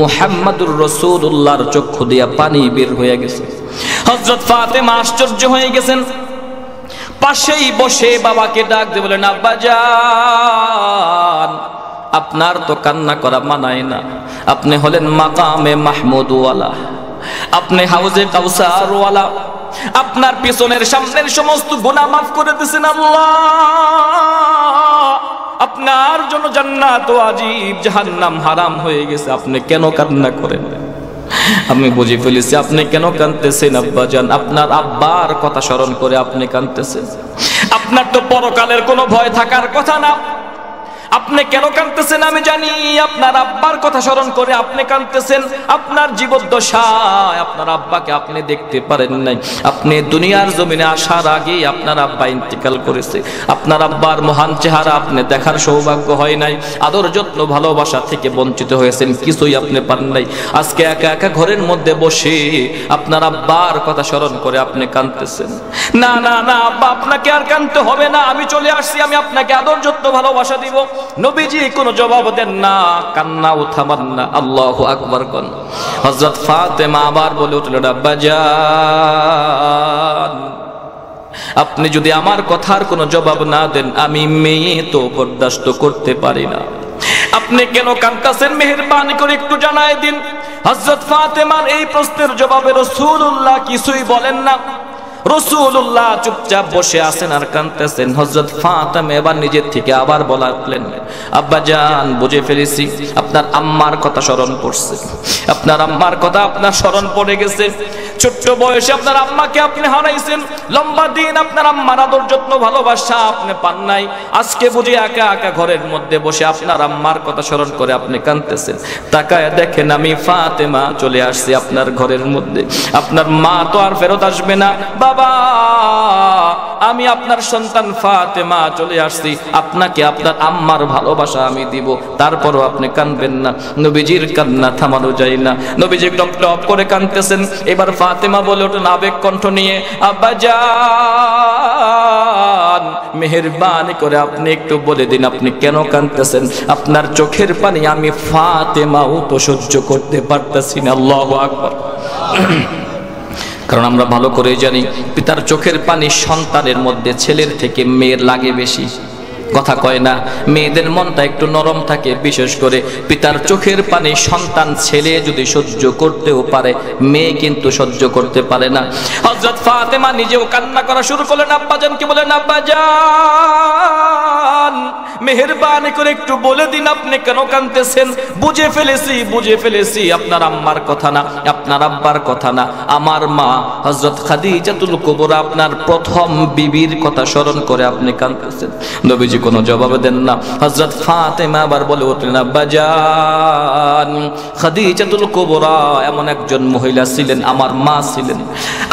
Speaker 1: মুহাম্মদুর রাসূলুল্লাহর চক্ষু দিয়া পানি বের হয়ে গেছে। হযরত ফাতেমা আশ্চর্য হয়ে গেছেন। পাশেই বসে বাবাকে ডাক দিয়ে বলেন, আব্বাজান, আপনার তো কান্না করা মানায় না। আপনি হলেন মাকামে মাহমুদ ওয়ালা, আপনি হাউজে কাউসার ওয়ালা। আপনার পিছনের সামনের সমস্ত গুনাহ মাফ করে দিয়েছেন আল্লাহ। আপনার জন্য জান্নাত ওয়াজিব, জাহান্নাম হারাম হয়ে গেছে। আপনি কেন কান্না করেন? আমি বুঝে ফেলেছি আপনি কেন কাঁদতেছেন আব্বাজান। আপনার আব্বার কথা স্মরণ করে আপনি কাঁদতেছেন। আপনার তো পরকালের কোনো ভয় থাকার কথা না। আপনি কেন কাঁদতেছেন আমি জানি। আপনার আব্বার কথা স্মরণ করে আপনি কাঁদতেছেন। আপনার জীবদ্দশায় আপনার আব্বাকে আপনি দেখতে পারেন নাই। আপনি দুনিয়ার জমিনে আসার আগেই আপনার আব্বা ইন্তেকাল করেছে। আপনার আব্বার মহান চেহারা আপনি দেখার সৌভাগ্য হয় নাই। আদর যত্ন ভালোবাসা থেকে বঞ্চিত হয়েছেন, কিছুই আপনি পান নাই। আজকে একা একা ঘরের মধ্যে বসে আপনার আব্বার কথা স্মরণ করে আপনি কাঁদতেছেন। না না না আব্বা, আপনাকে আর কাঁদতে হবে না, আমি চলে আসছি, আমি আপনাকে আদর যত্ন ভালোবাসা দিব। নবীজি কোনো জবাব দেন না, কান্নাও থামান না। আল্লাহু আকবার কোন। হযরত ফাতেমা আবার বলে উঠলেন, আব্বাজান, আপনি যদি আমার কথার কোনো জবাব না দেন, আমি মেয়ে তো বরদাস্ত করতে পারি না। আপনি কেন কাঁদতেছেন মেহেরবানি করে একটু জানায় দিন। হযরত ফাতেমার এই প্রশ্নের জবাবে রাসূলুল্লাহ কিছুই বলেন না। রাসূলুল্লাহ চুপচাপ বসে আছেন আর কাঁদতেছেন। হযরত ফাতেমা এবার নিজের থেকে আবার বললেন, আব্বাজান, বুঝে ফেলেছি আপনার আম্মার কথা স্মরণ পড়ছে। আপনার আম্মার কথা আপনার স্মরণ পড়ে গেছে। ছোট্ট বয়সে আপনার আম্মাকে আপনি হারাইছেন, লম্বা দিন আপনার আম্মার আদর যত্ন ভালোবাসা আপনি পান নাই। আজকে বুঝি একা একা ঘরের মধ্যে বসে আপনার আম্মার কথা স্মরণ করে আপনি কাঁদতেছেন। তাকায় দেখেন আমি ফাতেমা চলে আসছি আপনার ঘরের মধ্যে। আপনার মা তো আর ফেরত আসবে না। বাবা, আমি আপনার সন্তান ফাতেমা চলে আসছি, আপনাকে আপনার আম্মার ভালোবাসা আমি দিব, তারপরও আপনি কাঁদবেন না। নবীজির কান্না থামানো যায় না, নবীজি টপ টপ করে কাঁদতেছেন। এবার ফাতেমা বলে ওঠেন আবেগ কণ্ঠ নিয়ে, আব্বাজান মেহেরবানি করে আপনি একটু বলে দিন আপনি কেন কাঁদতেছেন? আপনার চোখের পানি আমি ফাতেমাও তো সহ্য করতে পারতেছি না। আল্লাহু আকবার। কারণ আমরা ভালো করে জানি পিতার চোখের পানি সন্তানের মধ্যে ছেলের থেকে মেয়ের লাগে বেশি। কথা কয় না, মেয়েদের মনটা একটু নরম থাকে, বিশেষ করে পিতার চোখের পানি সন্তান ছেলে যদি সহ্য করতেও পারে, মেয়ে কিন্তু সহ্য করতে পারে না। হযরত ফাতেমা নিজেও কান্না করা শুরু করলেন। আব্বাজানকে বলেন, আব্বাজান মেহেরবানি করে একটু বলে দিন আপনি কেন কাঁদতেছেন? বুঝে ফেলেছি আপনার আম্মার কথা না, আপনার আব্বার কথা না, আমার মা হযরত খাদিজাতুল কুবরা আপনার প্রথম বিবির কথা স্মরণ করে আপনি কাঁদতেছেন। নবীজি কোনো জবাব দেন না। হযরত ফাতেমা আবার বলে উঠলেন, আব্বাজান খাদিজাতুল কুবরা এমন একজন মহিলা ছিলেন, আমার মা ছিলেন,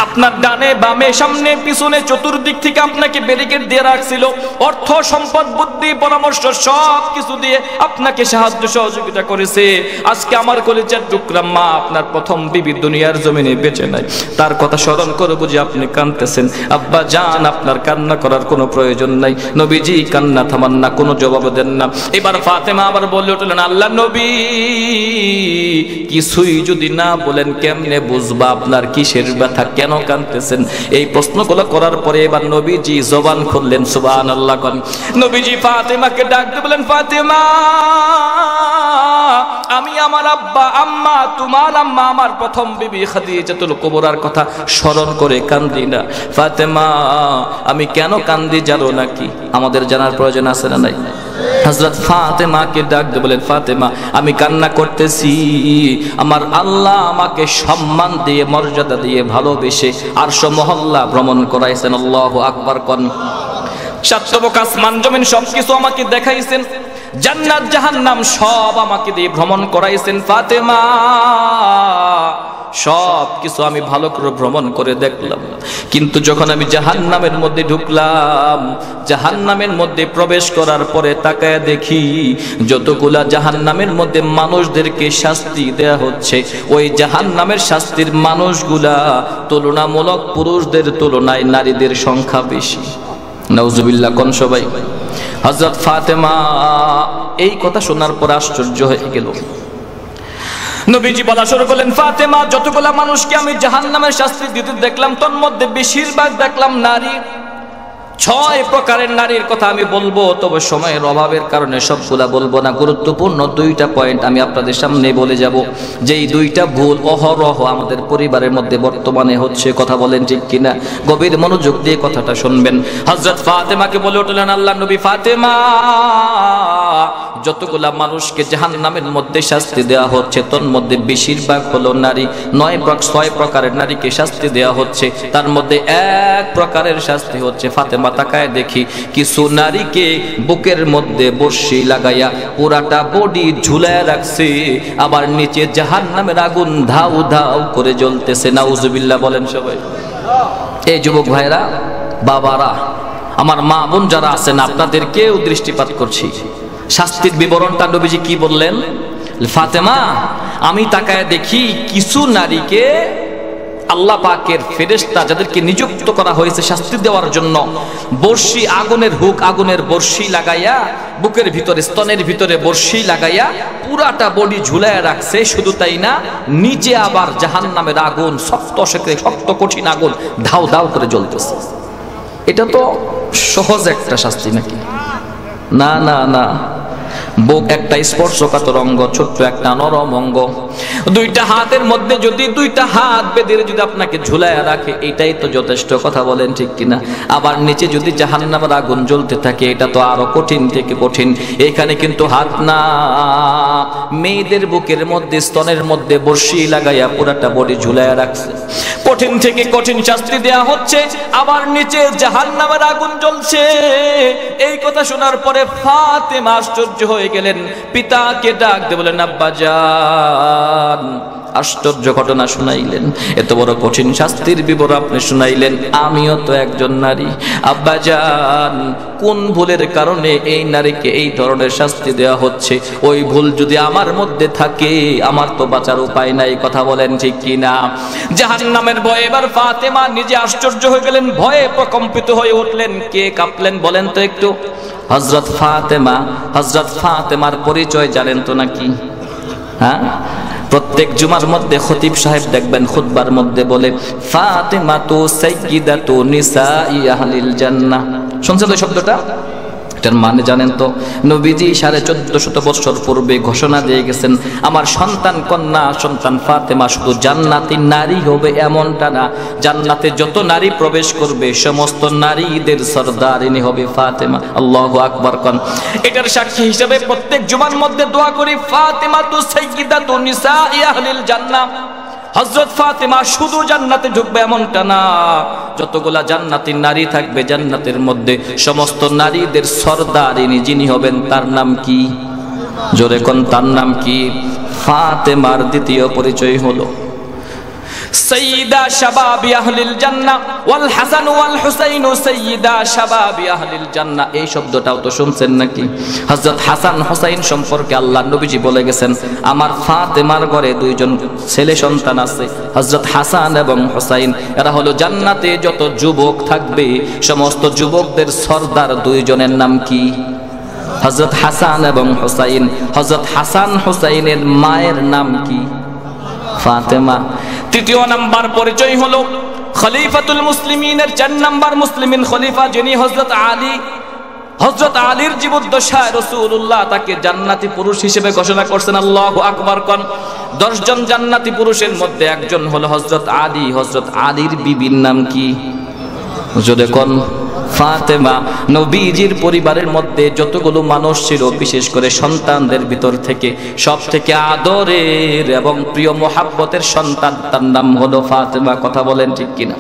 Speaker 1: আপনার ডানে বামে সামনে পিছনে চতুর্দিক থেকে আপনাকে ব্যারিকেড দিয়ে রাখছিল, অর্থ সম্পদ বুদ্ধি পরামর্শ সব কিছু দিয়ে আপনাকে সাহায্য সহযোগিতা করেছে। আজকে আমার কলিজার টুকরা মা আপনার প্রথম বিবি দুনিয়ার জমিনে বেঁচে নাই, তার কথা স্মরণ করে বুঝি আপনি কাঁদতেছেন। আব্বাজান আপনার কান্না করার কোনো প্রয়োজন নাই। নবীজি কান্না থামান না, কোনো জবাব দেন না। এবার ফাতেমা আবার বলে উঠলেন, আল্লাহ নবী কিছুই যদি না বলেন কেমনে বুঝবা আপনার কিসের ব্যথা, কেন কাঁদতেছেন? এই প্রশ্নগুলো করার পরে এবার নবীজি জবান খুললেন। সুবহানাল্লাহ। নবীজি ফাতেমাকে ডাক দিয়ে বলেন, ফাতেমা আমি আমার আব্বা আম্মা তোমার আম্মা আমার প্রথম বিবি খাদিজাতুল কুবরার কথা স্মরণ করে কান্দি না। ফাতেমা আমি কেন কান্দি জানো নাকি? আমাদের জানার প্রয়োজন আছে না নাই? হযরত ফাতেমাকে ডাক দিয়ে বলেন, ফাতেমা আমি কান্না করতেছি আমার আল্লাহ আমাকে সম্মান দিয়ে মর্যাদা দিয়ে ভালোবেসে আরশ মহল্লা ভ্রমণ করাইছেন। আল্লাহু আকবার। কোন সাতবক আসমান জমিন সবকিছু আমাকে দেখাইছেন, জান্নাত জাহান্নাম সব আমাকে দিয়ে ভ্রমণ করাইছেন। ফাতেমা সব কিছু আমি ভালো করে ভ্রমণ করে দেখলাম, কিন্তু যখন আমি জাহান্নামের মধ্যে ঢুকলাম, জাহান্নামের মধ্যে প্রবেশ করার পরে তাকায় দেখি যতগুলা জাহান্নামের মধ্যে মানুষদেরকে শাস্তি দেয়া হচ্ছে, ওই জাহান্নামের শাস্তির মানুষগুলা তুলনামূলক পুরুষদের তুলনায় নারীদের সংখ্যা বেশি। নাউজুবিল্লাহ। কোন সবাই? হযরত ফাতেমা এই কথা শোনার পর আশ্চর্য হয়ে গেল। নবীজি বলা শুরু করলেন, ফাতেমা যতগুলা মানুষকে আমি জাহান্নামের শাস্তি দিতে দেখলাম তোর মধ্যে বেশিরভাগ দেখলাম নারী। 6 প্রকারের নারীর কথা আমি বলবো, তবে সময়ের অভাবের কারণে সবগুলা বলবো না। গুরুত্বপূর্ণ 2টা পয়েন্ট আমি আপনাদের সামনে বলে যাব, যেই 2টা ভুল অহরহ আমাদের পরিবারের মধ্যে বর্তমানে হচ্ছে। কথা বলেন ঠিক কিনা? গভীর মনোযোগ দিয়ে কথাটা শুনবেন। হযরত ফাতেমাকে বলে উঠলেন, আল্লাহ নবী ফাতেমা যতগুলা মানুষকে জাহান্নামের মধ্যে শাস্তি দেওয়া হচ্ছে তোর মধ্যে বেশিরভাগ হলো নারী। 6 প্রকারের নারীকে শাস্তি দেওয়া হচ্ছে, তার মধ্যে 1 প্রকারের শাস্তি হচ্ছে ফাতেমা তাকায় দেখি কিছু নারীকে বুকের মধ্যে বর্শি লাগাইয়া পুরাটা বডি ঝুলায় রাখছে, আবার নিচে জাহান্নামের আগুন ধাউ ধাউ করে জ্বলতেছে। নাউজুবিল্লাহ বলেন সবাই। এই যুবক ভাইরা, বাবারা, আমার মা বোন যারা আছেন আপনাদেরকেও দৃষ্টিপাত করছি। শাস্তির বিবরণটা নবীজি কি বললেন? ফাতেমা আমি তাকায় দেখি কিছু নারীকে আল্লাহ পাকের ফেরেশতা যাদেরকে নিযুক্ত করা হয়েছে শাস্তি দেওয়ার জন্য, বর্শি আগুনের হুক আগুনের বর্শি লাগাইয়া বুকের ভিতরে স্তনের ভিতরে বর্শি লাগাইয়া পুরাটা বডি ঝুলায় রাখছে। শুধু তাই না, নিচে আবার জাহান্নামের আগুন শক্ত কঠিন আগুন ধাউ ধাউ করে জ্বলতেছে। এটা তো সহজ একটা শাস্তি নাকি? না না না, বুক একটা স্পর্শকাতর অঙ্গ, ছোট্ট একটা নরম অঙ্গ। 2টা হাতের মধ্যে যদি 2টা হাত বেঁধে যদি আপনাকে ঝুলায় রাখে, এটাই তো যথেষ্ট। কথা বলেন ঠিক কিনা? আবার নিচে যদি জাহান্নামের আগুন জ্বলতে থাকে, এটা তো আরো কঠিন থেকে কঠিন। এখানে কিন্তু হাত না, মেয়েদের বুকের মধ্যে স্তনের মধ্যে বর্শি লাগাইয়া পুরাটা বডি ঝুলায় রাখছে। কঠিন থেকে কঠিন শাস্তি দেয়া হচ্ছে, আবার নিচে জাহান্নামের আগুন জ্বলছে। এই কথা শোনার পরে ফাতেমা আশ্চর্য হয়ে গেলেন, পিতাকে ডাক দিয়ে বলেন, আব্বাজান, আশ্চর্য ঘটনা শুনাইলেন, এত বড় কঠিন শাস্তির বিবরণ আপনি শুনাইলেন, আমিও তো একজন নারী। আব্বাজান, কোন ভুলের কারণে এই নারীকে এই ধরনের শাস্তি দেওয়া হচ্ছে? ওই ভুল যদি আমার মধ্যে থাকে, আমার তো বাঁচার উপায় নাই। কথা বলেন ঠিক কিনা? জাহান্নামের ভয়ে এবার ফাতেমা নিজে আশ্চর্য হয়ে গেলেন, ভয়ে প্রকম্পিত হয়ে উঠলেন। কে কাঁপলেন বলেন তো একটু? হযরত ফাতেমা। হযরত ফাতেমার পরিচয় জানেন তো নাকি? হ্যাঁ, প্রত্যেক জুমার মধ্যে খতিব সাহেব দেখবেন খুতবার মধ্যে বলে, ফাতেমাতু সাইয়্যিদাতু নিসাই আহলিল জান্নাহ। শুনছেন তো শব্দটা? এটার মানে জানেন তো? নবীজি 1450 বছর পূর্বে ঘোষণা দিয়ে গেছেন, আমার সন্তান কন্যা সন্তান ফাতেমা শুধু জান্নাতি নারী হবে এমনটা না, জান্নাতে যত নারী প্রবেশ করবে সমস্ত নারীদের সরদারিনী হবে ফাতেমা। আল্লাহু আকবার কোন। এটার সাক্ষী হিসেবে প্রত্যেক জুমার মধ্যে দোয়া করি, ফাতেমাতু সাইয়্যিদাতু নিসাই আহলিল জান্নাহ। হযরত ফাতেমা শুধু জান্নাতে ঢুকবে এমনটা না, যতগুলা জান্নাতি নারী থাকবে জান্নাতের মধ্যে সমস্ত নারীদের সরদারিনী যিনি হবেন তার নাম কি? জোরে কোন, তার নাম কি? ফাতেমার দ্বিতীয় পরিচয় হলো সাইয়্যিদা শাবাবি আহলিল জান্নাহ ওয়াল হাসান ওয়াল হুসাইন সাইয়্যিদা শাবাবি আহলিল জান্নাহ। এই শব্দটাও তো শুনছেন নাকি? হযরত হাসান হুসাইন সম্পর্কে আল্লাহ নবীজি বলে গেছেন, আমার ফাতেমার ঘরে দুইজন ছেলে সন্তান আছে, হযরত হাসান এবং হুসাইন। এরা হলো জান্নাতে যত যুবক থাকবে সমস্ত যুবকদের সরদার দুইজনের নাম কি? হযরত হাসান এবং হুসাইন। হযরত হাসান হুসাইনের মায়ের নাম কি? ফাতেমা। তৃতীয় নাম্বার পরিচয় হলো খলিফাতুল মুসলিমিনের 4 নাম্বার মুসলিমিন খলিফা যিনি হযরত আলী। হযরত আলীর জীবদ্দশায় রাসূলুল্লাহ তাকে জান্নাতি পুরুষ হিসেবে ঘোষণা করছেন। আল্লাহু আকবার কোন। 10 জন জান্নাতি পুরুষের মধ্যে একজন হলো হযরত আলী। হযরত আলীর বিবির নাম কি? যদি কোন? ফাতেমা। নবীজির পরিবারের মধ্যে যতগুলো মানুষ ছিল, বিশেষ করে সন্তানদের ভিতর থেকে সব থেকে আদরের এবং প্রিয় মোহাব্বতের সন্তান, তার নাম হলো ফাতেমা। কথা বলেন ঠিক কিনা?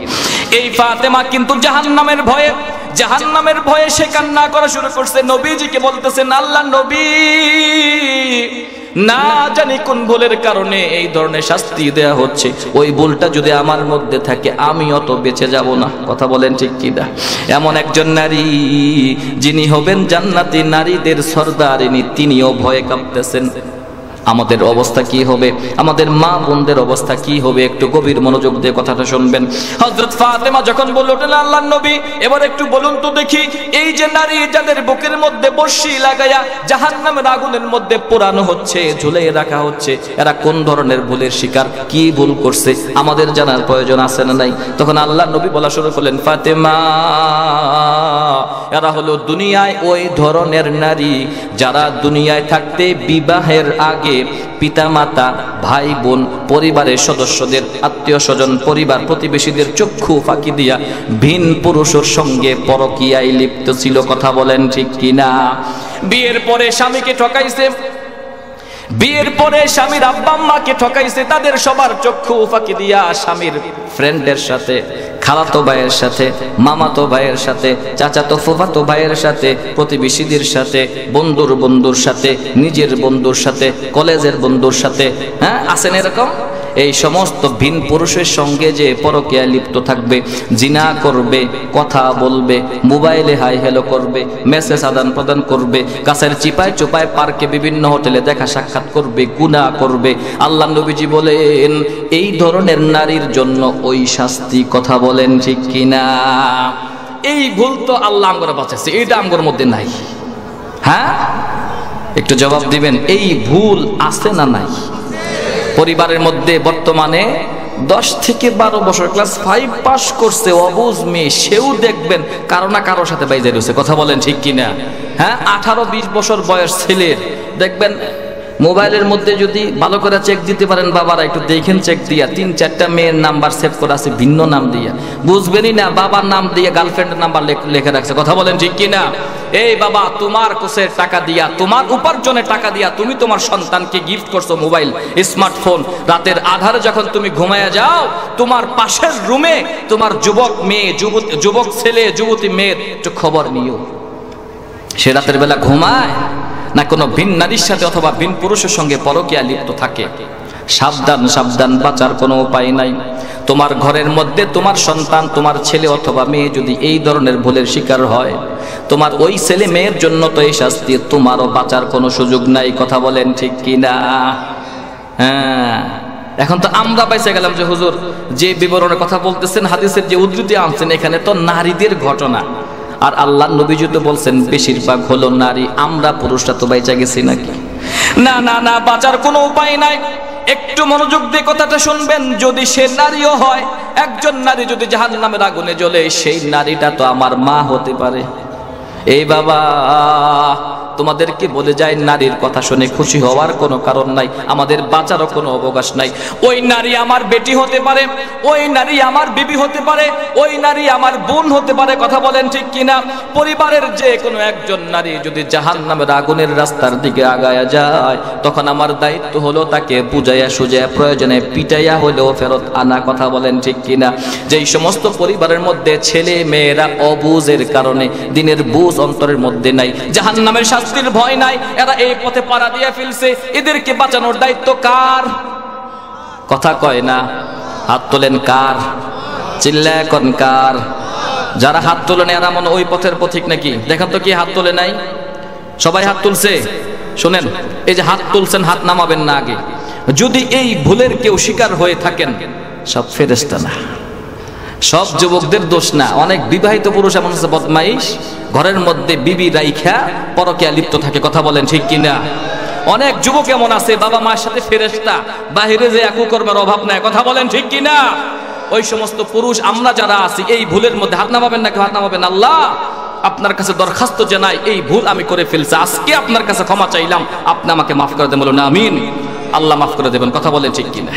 Speaker 1: এই ফাতেমা কিন্তু জাহান্নামের ভয়ে সে কান্না করা শুরু করছে। নবীজিকে বলতেছেন, আল্লাহ নবী, না জানি কোন ভুলের কারণে এই ধরনের শাস্তি দেয়া হচ্ছে, ওই ভুলটা যদি আমার মধ্যে থাকে আমিও তো বেঁচে যাব না। কথা বলেন ঠিক কিনা? এমন একজন নারী যিনি হবেন জান্নাতি নারীদের সরদারিনী, তিনিও ভয়ে কাঁপতেছেন। আমাদের অবস্থা কি হবে? আমাদের মা বোনদের অবস্থা কি হবে? একটু গভীর মনোযোগ দিয়ে কথাটা শুনবেন। হযরত ফাতেমা যখন বললেন, আল্লাহর নবী, এবার একটু বলুন তো দেখি, এই যে নারী যাদের বুকের মধ্যে বর্শি লাগায়া জাহান্নামের আগুনের মধ্যে পোড়ানো হচ্ছে, ঝুলিয়ে রাখা হচ্ছে, এরা কোন ধরনের ভুলের শিকার, কি ভুল করছে আমাদের জানার প্রয়োজন আছে না নাই? তখন আল্লাহর নবী বলা শুরু করলেন, ফাতেমা, এরা হলো দুনিয়ায় ওই ধরনের নারী যারা দুনিয়ায় থাকতে বিবাহের আগে পিতামাতা, ভাই বোন, পরিবারের সদস্যদের, আত্মীয় স্বজন, পরিবার প্রতিবেশীদের চক্ষু ফাঁকি দিয়া ভিন পুরুষের সঙ্গে পরকীয়ায় লিপ্ত ছিল। কথা বলেন ঠিক কিনা? বিয়ের পরে স্বামীকে ঠকাইছে, বিয়ের পরে স্বামীর আব্বা আম্মাকে ঠকাইছে, তাদের সবার চক্ষু ফাঁকি দিয়া স্বামীর ফ্রেন্ডের সাথে, খালাতো ভাইয়ের সাথে, মামাতো ভাইয়ের সাথে, চাচাতো ফুফাতো ভাইয়ের সাথে, প্রতিবেশীদের সাথে, বন্ধুর সাথে, নিজের বন্ধুর সাথে, কলেজের বন্ধুর সাথে, হ্যাঁ আছেন এরকম? এই সমস্ত ভিন পুরুষের সঙ্গে যে পরকীয়ায় লিপ্ত থাকবে, জিনা করবে, কথা বলবে, মোবাইলে হাই হ্যালো করবে, মেসেজ আদান প্রদান করবে, গাছের চিপায় চুপায় পার্কে বিভিন্ন হোটেলে দেখা সাক্ষাৎ করবে, গুনাহ করবে, আল্লাহ নবীজি বলেন এই ধরনের নারীর জন্য ওই শাস্তি। কথা বলেন ঠিক কিনা? এই ভুল তো আল্লাহ আমগরে বাঁচাচ্ছে, এইটা আমগর মধ্যে নাই। হ্যাঁ, একটু জবাব দিবেন, এই ভুল আছে না নাই? পরিবারের মধ্যে বর্তমানে 10 থেকে 12 বছর ক্লাস 5 পাস করছে অবুঝ মেয়ে, সেও দেখবেন কারো না কারোর সাথে বাইজে রয়েছে। কথা বলেন ঠিক কিনা? হ্যাঁ, 18-20 বছর বয়স ছেলের দেখবেন মোবাইলের মধ্যে যদি ভালো করে চেক দিতে পারেন বাবারা, একটু দেখেন চেক দিয়া 3-4টা মেয়ের নাম্বার সেভ করা আছে ভিন্ন নাম দিয়া, বুঝবেনই না বাবার নাম দিয়ে গার্লফ্রেন্ডের নাম্বার লেখা রাখছে। কথা বলেন ঠিক কিনা? এই বাবা, তোমার কোষের টাকা দিয়া, তোমার উপার্জনের টাকা দিয়া তুমি তোমার সন্তানকে গিফট করছো মোবাইল, স্মার্টফোন। রাতের আধারে যখন তুমি ঘুমায়া যাও, তোমার পাশের রুমে তোমার যুবক মেয়ে, যুবক ছেলে, যুবতী মেয়ের একটু খবর নিও। সে রাতের বেলা ঘুমায় না কোনো ভিন নারীর সাথে অথবা ভিন পুরুষের সঙ্গে পরকীয়া লিপ্ত থাকে। সাবধান, সাবধান, বাঁচার কোনো উপায় নাই। তোমার ঘরের মধ্যে তোমার সন্তান, তোমার ছেলে অথবা মেয়ে যদি এই ধরনের ভুলের শিকার হয়, তোমার ওই ছেলে মেয়ের জন্য তো এই শাস্তি, তোমারও বাঁচার কোনো সুযোগ নাই। কথা বলেন ঠিক কিনা? হ্যাঁ, এখন তো আমরা পাইছে গেলাম যে হুজুর যে বিবরণের কথা বলতেছেন, হাদিসের যে উদ্ধৃতি আনছেন, এখানে তো নারীদের ঘটনা, আর আল্লাহ নবীজি তো বলছেন বেশিরভাগ হলো নারী। আমরা পুরুষরা তো বাইচা গেছি নাকি? না না না, বাঁচার কোনো উপায় নাই। একটু মনোযোগ দিয়ে কথাটা শুনবেন। যদি সে নারীও হয়, একজন নারী যদি জাহান্নামের আগুনে জ্বলে, সেই নারীটা তো আমার মা হতে পারে। এই বাবা, তোমাদেরকে বলে যায়, নারীর কথা শুনে খুশি হওয়ার কোনো কারণ নাই, আমাদের বাঁচারও কোনো অবকাশ নাই। ওই নারী আমার বেটি হতে পারে, ওই নারী আমার বিবি হতে পারে, ওই নারী আমার বোন হতে পারে। কথা বলেন ঠিক কিনা? পরিবারের যে কোনো একজন নারী যদি জাহান্নামের আগুনের রাস্তার দিকে আগায়া যায়, তখন আমার দায়িত্ব হলো তাকে বুঝাইয়া সুজাইয়া, প্রয়োজনে পিটাইয়া হলেও ফেরত আনা। কথা বলেন ঠিক কিনা? যেই সমস্ত পরিবারের মধ্যে ছেলে মেয়েরা অবুঝের কারণে দিনের বুঝ অন্তরের মধ্যে নাই, জাহান্নামের শাস্তির ভয় নাই, এরা এই পথে পাড়া দিয়ে ফেলছে, এদেরকে বাঁচানোর দায়িত্ব কার? কথা কয় না। হাত তোলেন কার? চিল্লা এখন কার? যারা হাত তোলেন এরা মনে ওই পথের পথিক নাকি? দেখেন তো কি হাত তোলে নাই? সবাই হাত তুলছে? শোনেন, এই যে হাত তুলছেন, হাত নামাবেন না আগে। যদি এই ভুলের কেউ শিকার হয়ে থাকেন, সব ফেরেশতা না, সব যুবকদের দোষ না। অনেক বিবাহিত পুরুষ এমন আছে বদমাইশ, ঘরের মধ্যে বিবি রাইখা পরকীয়া লিপ্ত থাকে। কথা বলেন ঠিক কিনা? অনেক যুবক এমন আছে বাবা মায়ের সাথে ফেরেশতা, বাহিরে যে একু কর্মের অভাব নাই। কথা বলেন ঠিক কিনা? ওই সমস্ত পুরুষ আমরা যারা আছি এই ভুলের মধ্যে, হাত নামাবেন নাকি? হাত নামাবেন। আল্লাহ, আপনার কাছে দরখাস্ত জানাই, এই ভুল আমি করে ফেলছি, আজকে আপনার কাছে ক্ষমা চাইলাম, আপনি আমাকে মাফ করে দেন। বলুন আমিন। আল্লাহ মাফ করে দেবেন। কথা বলেন ঠিক কিনা?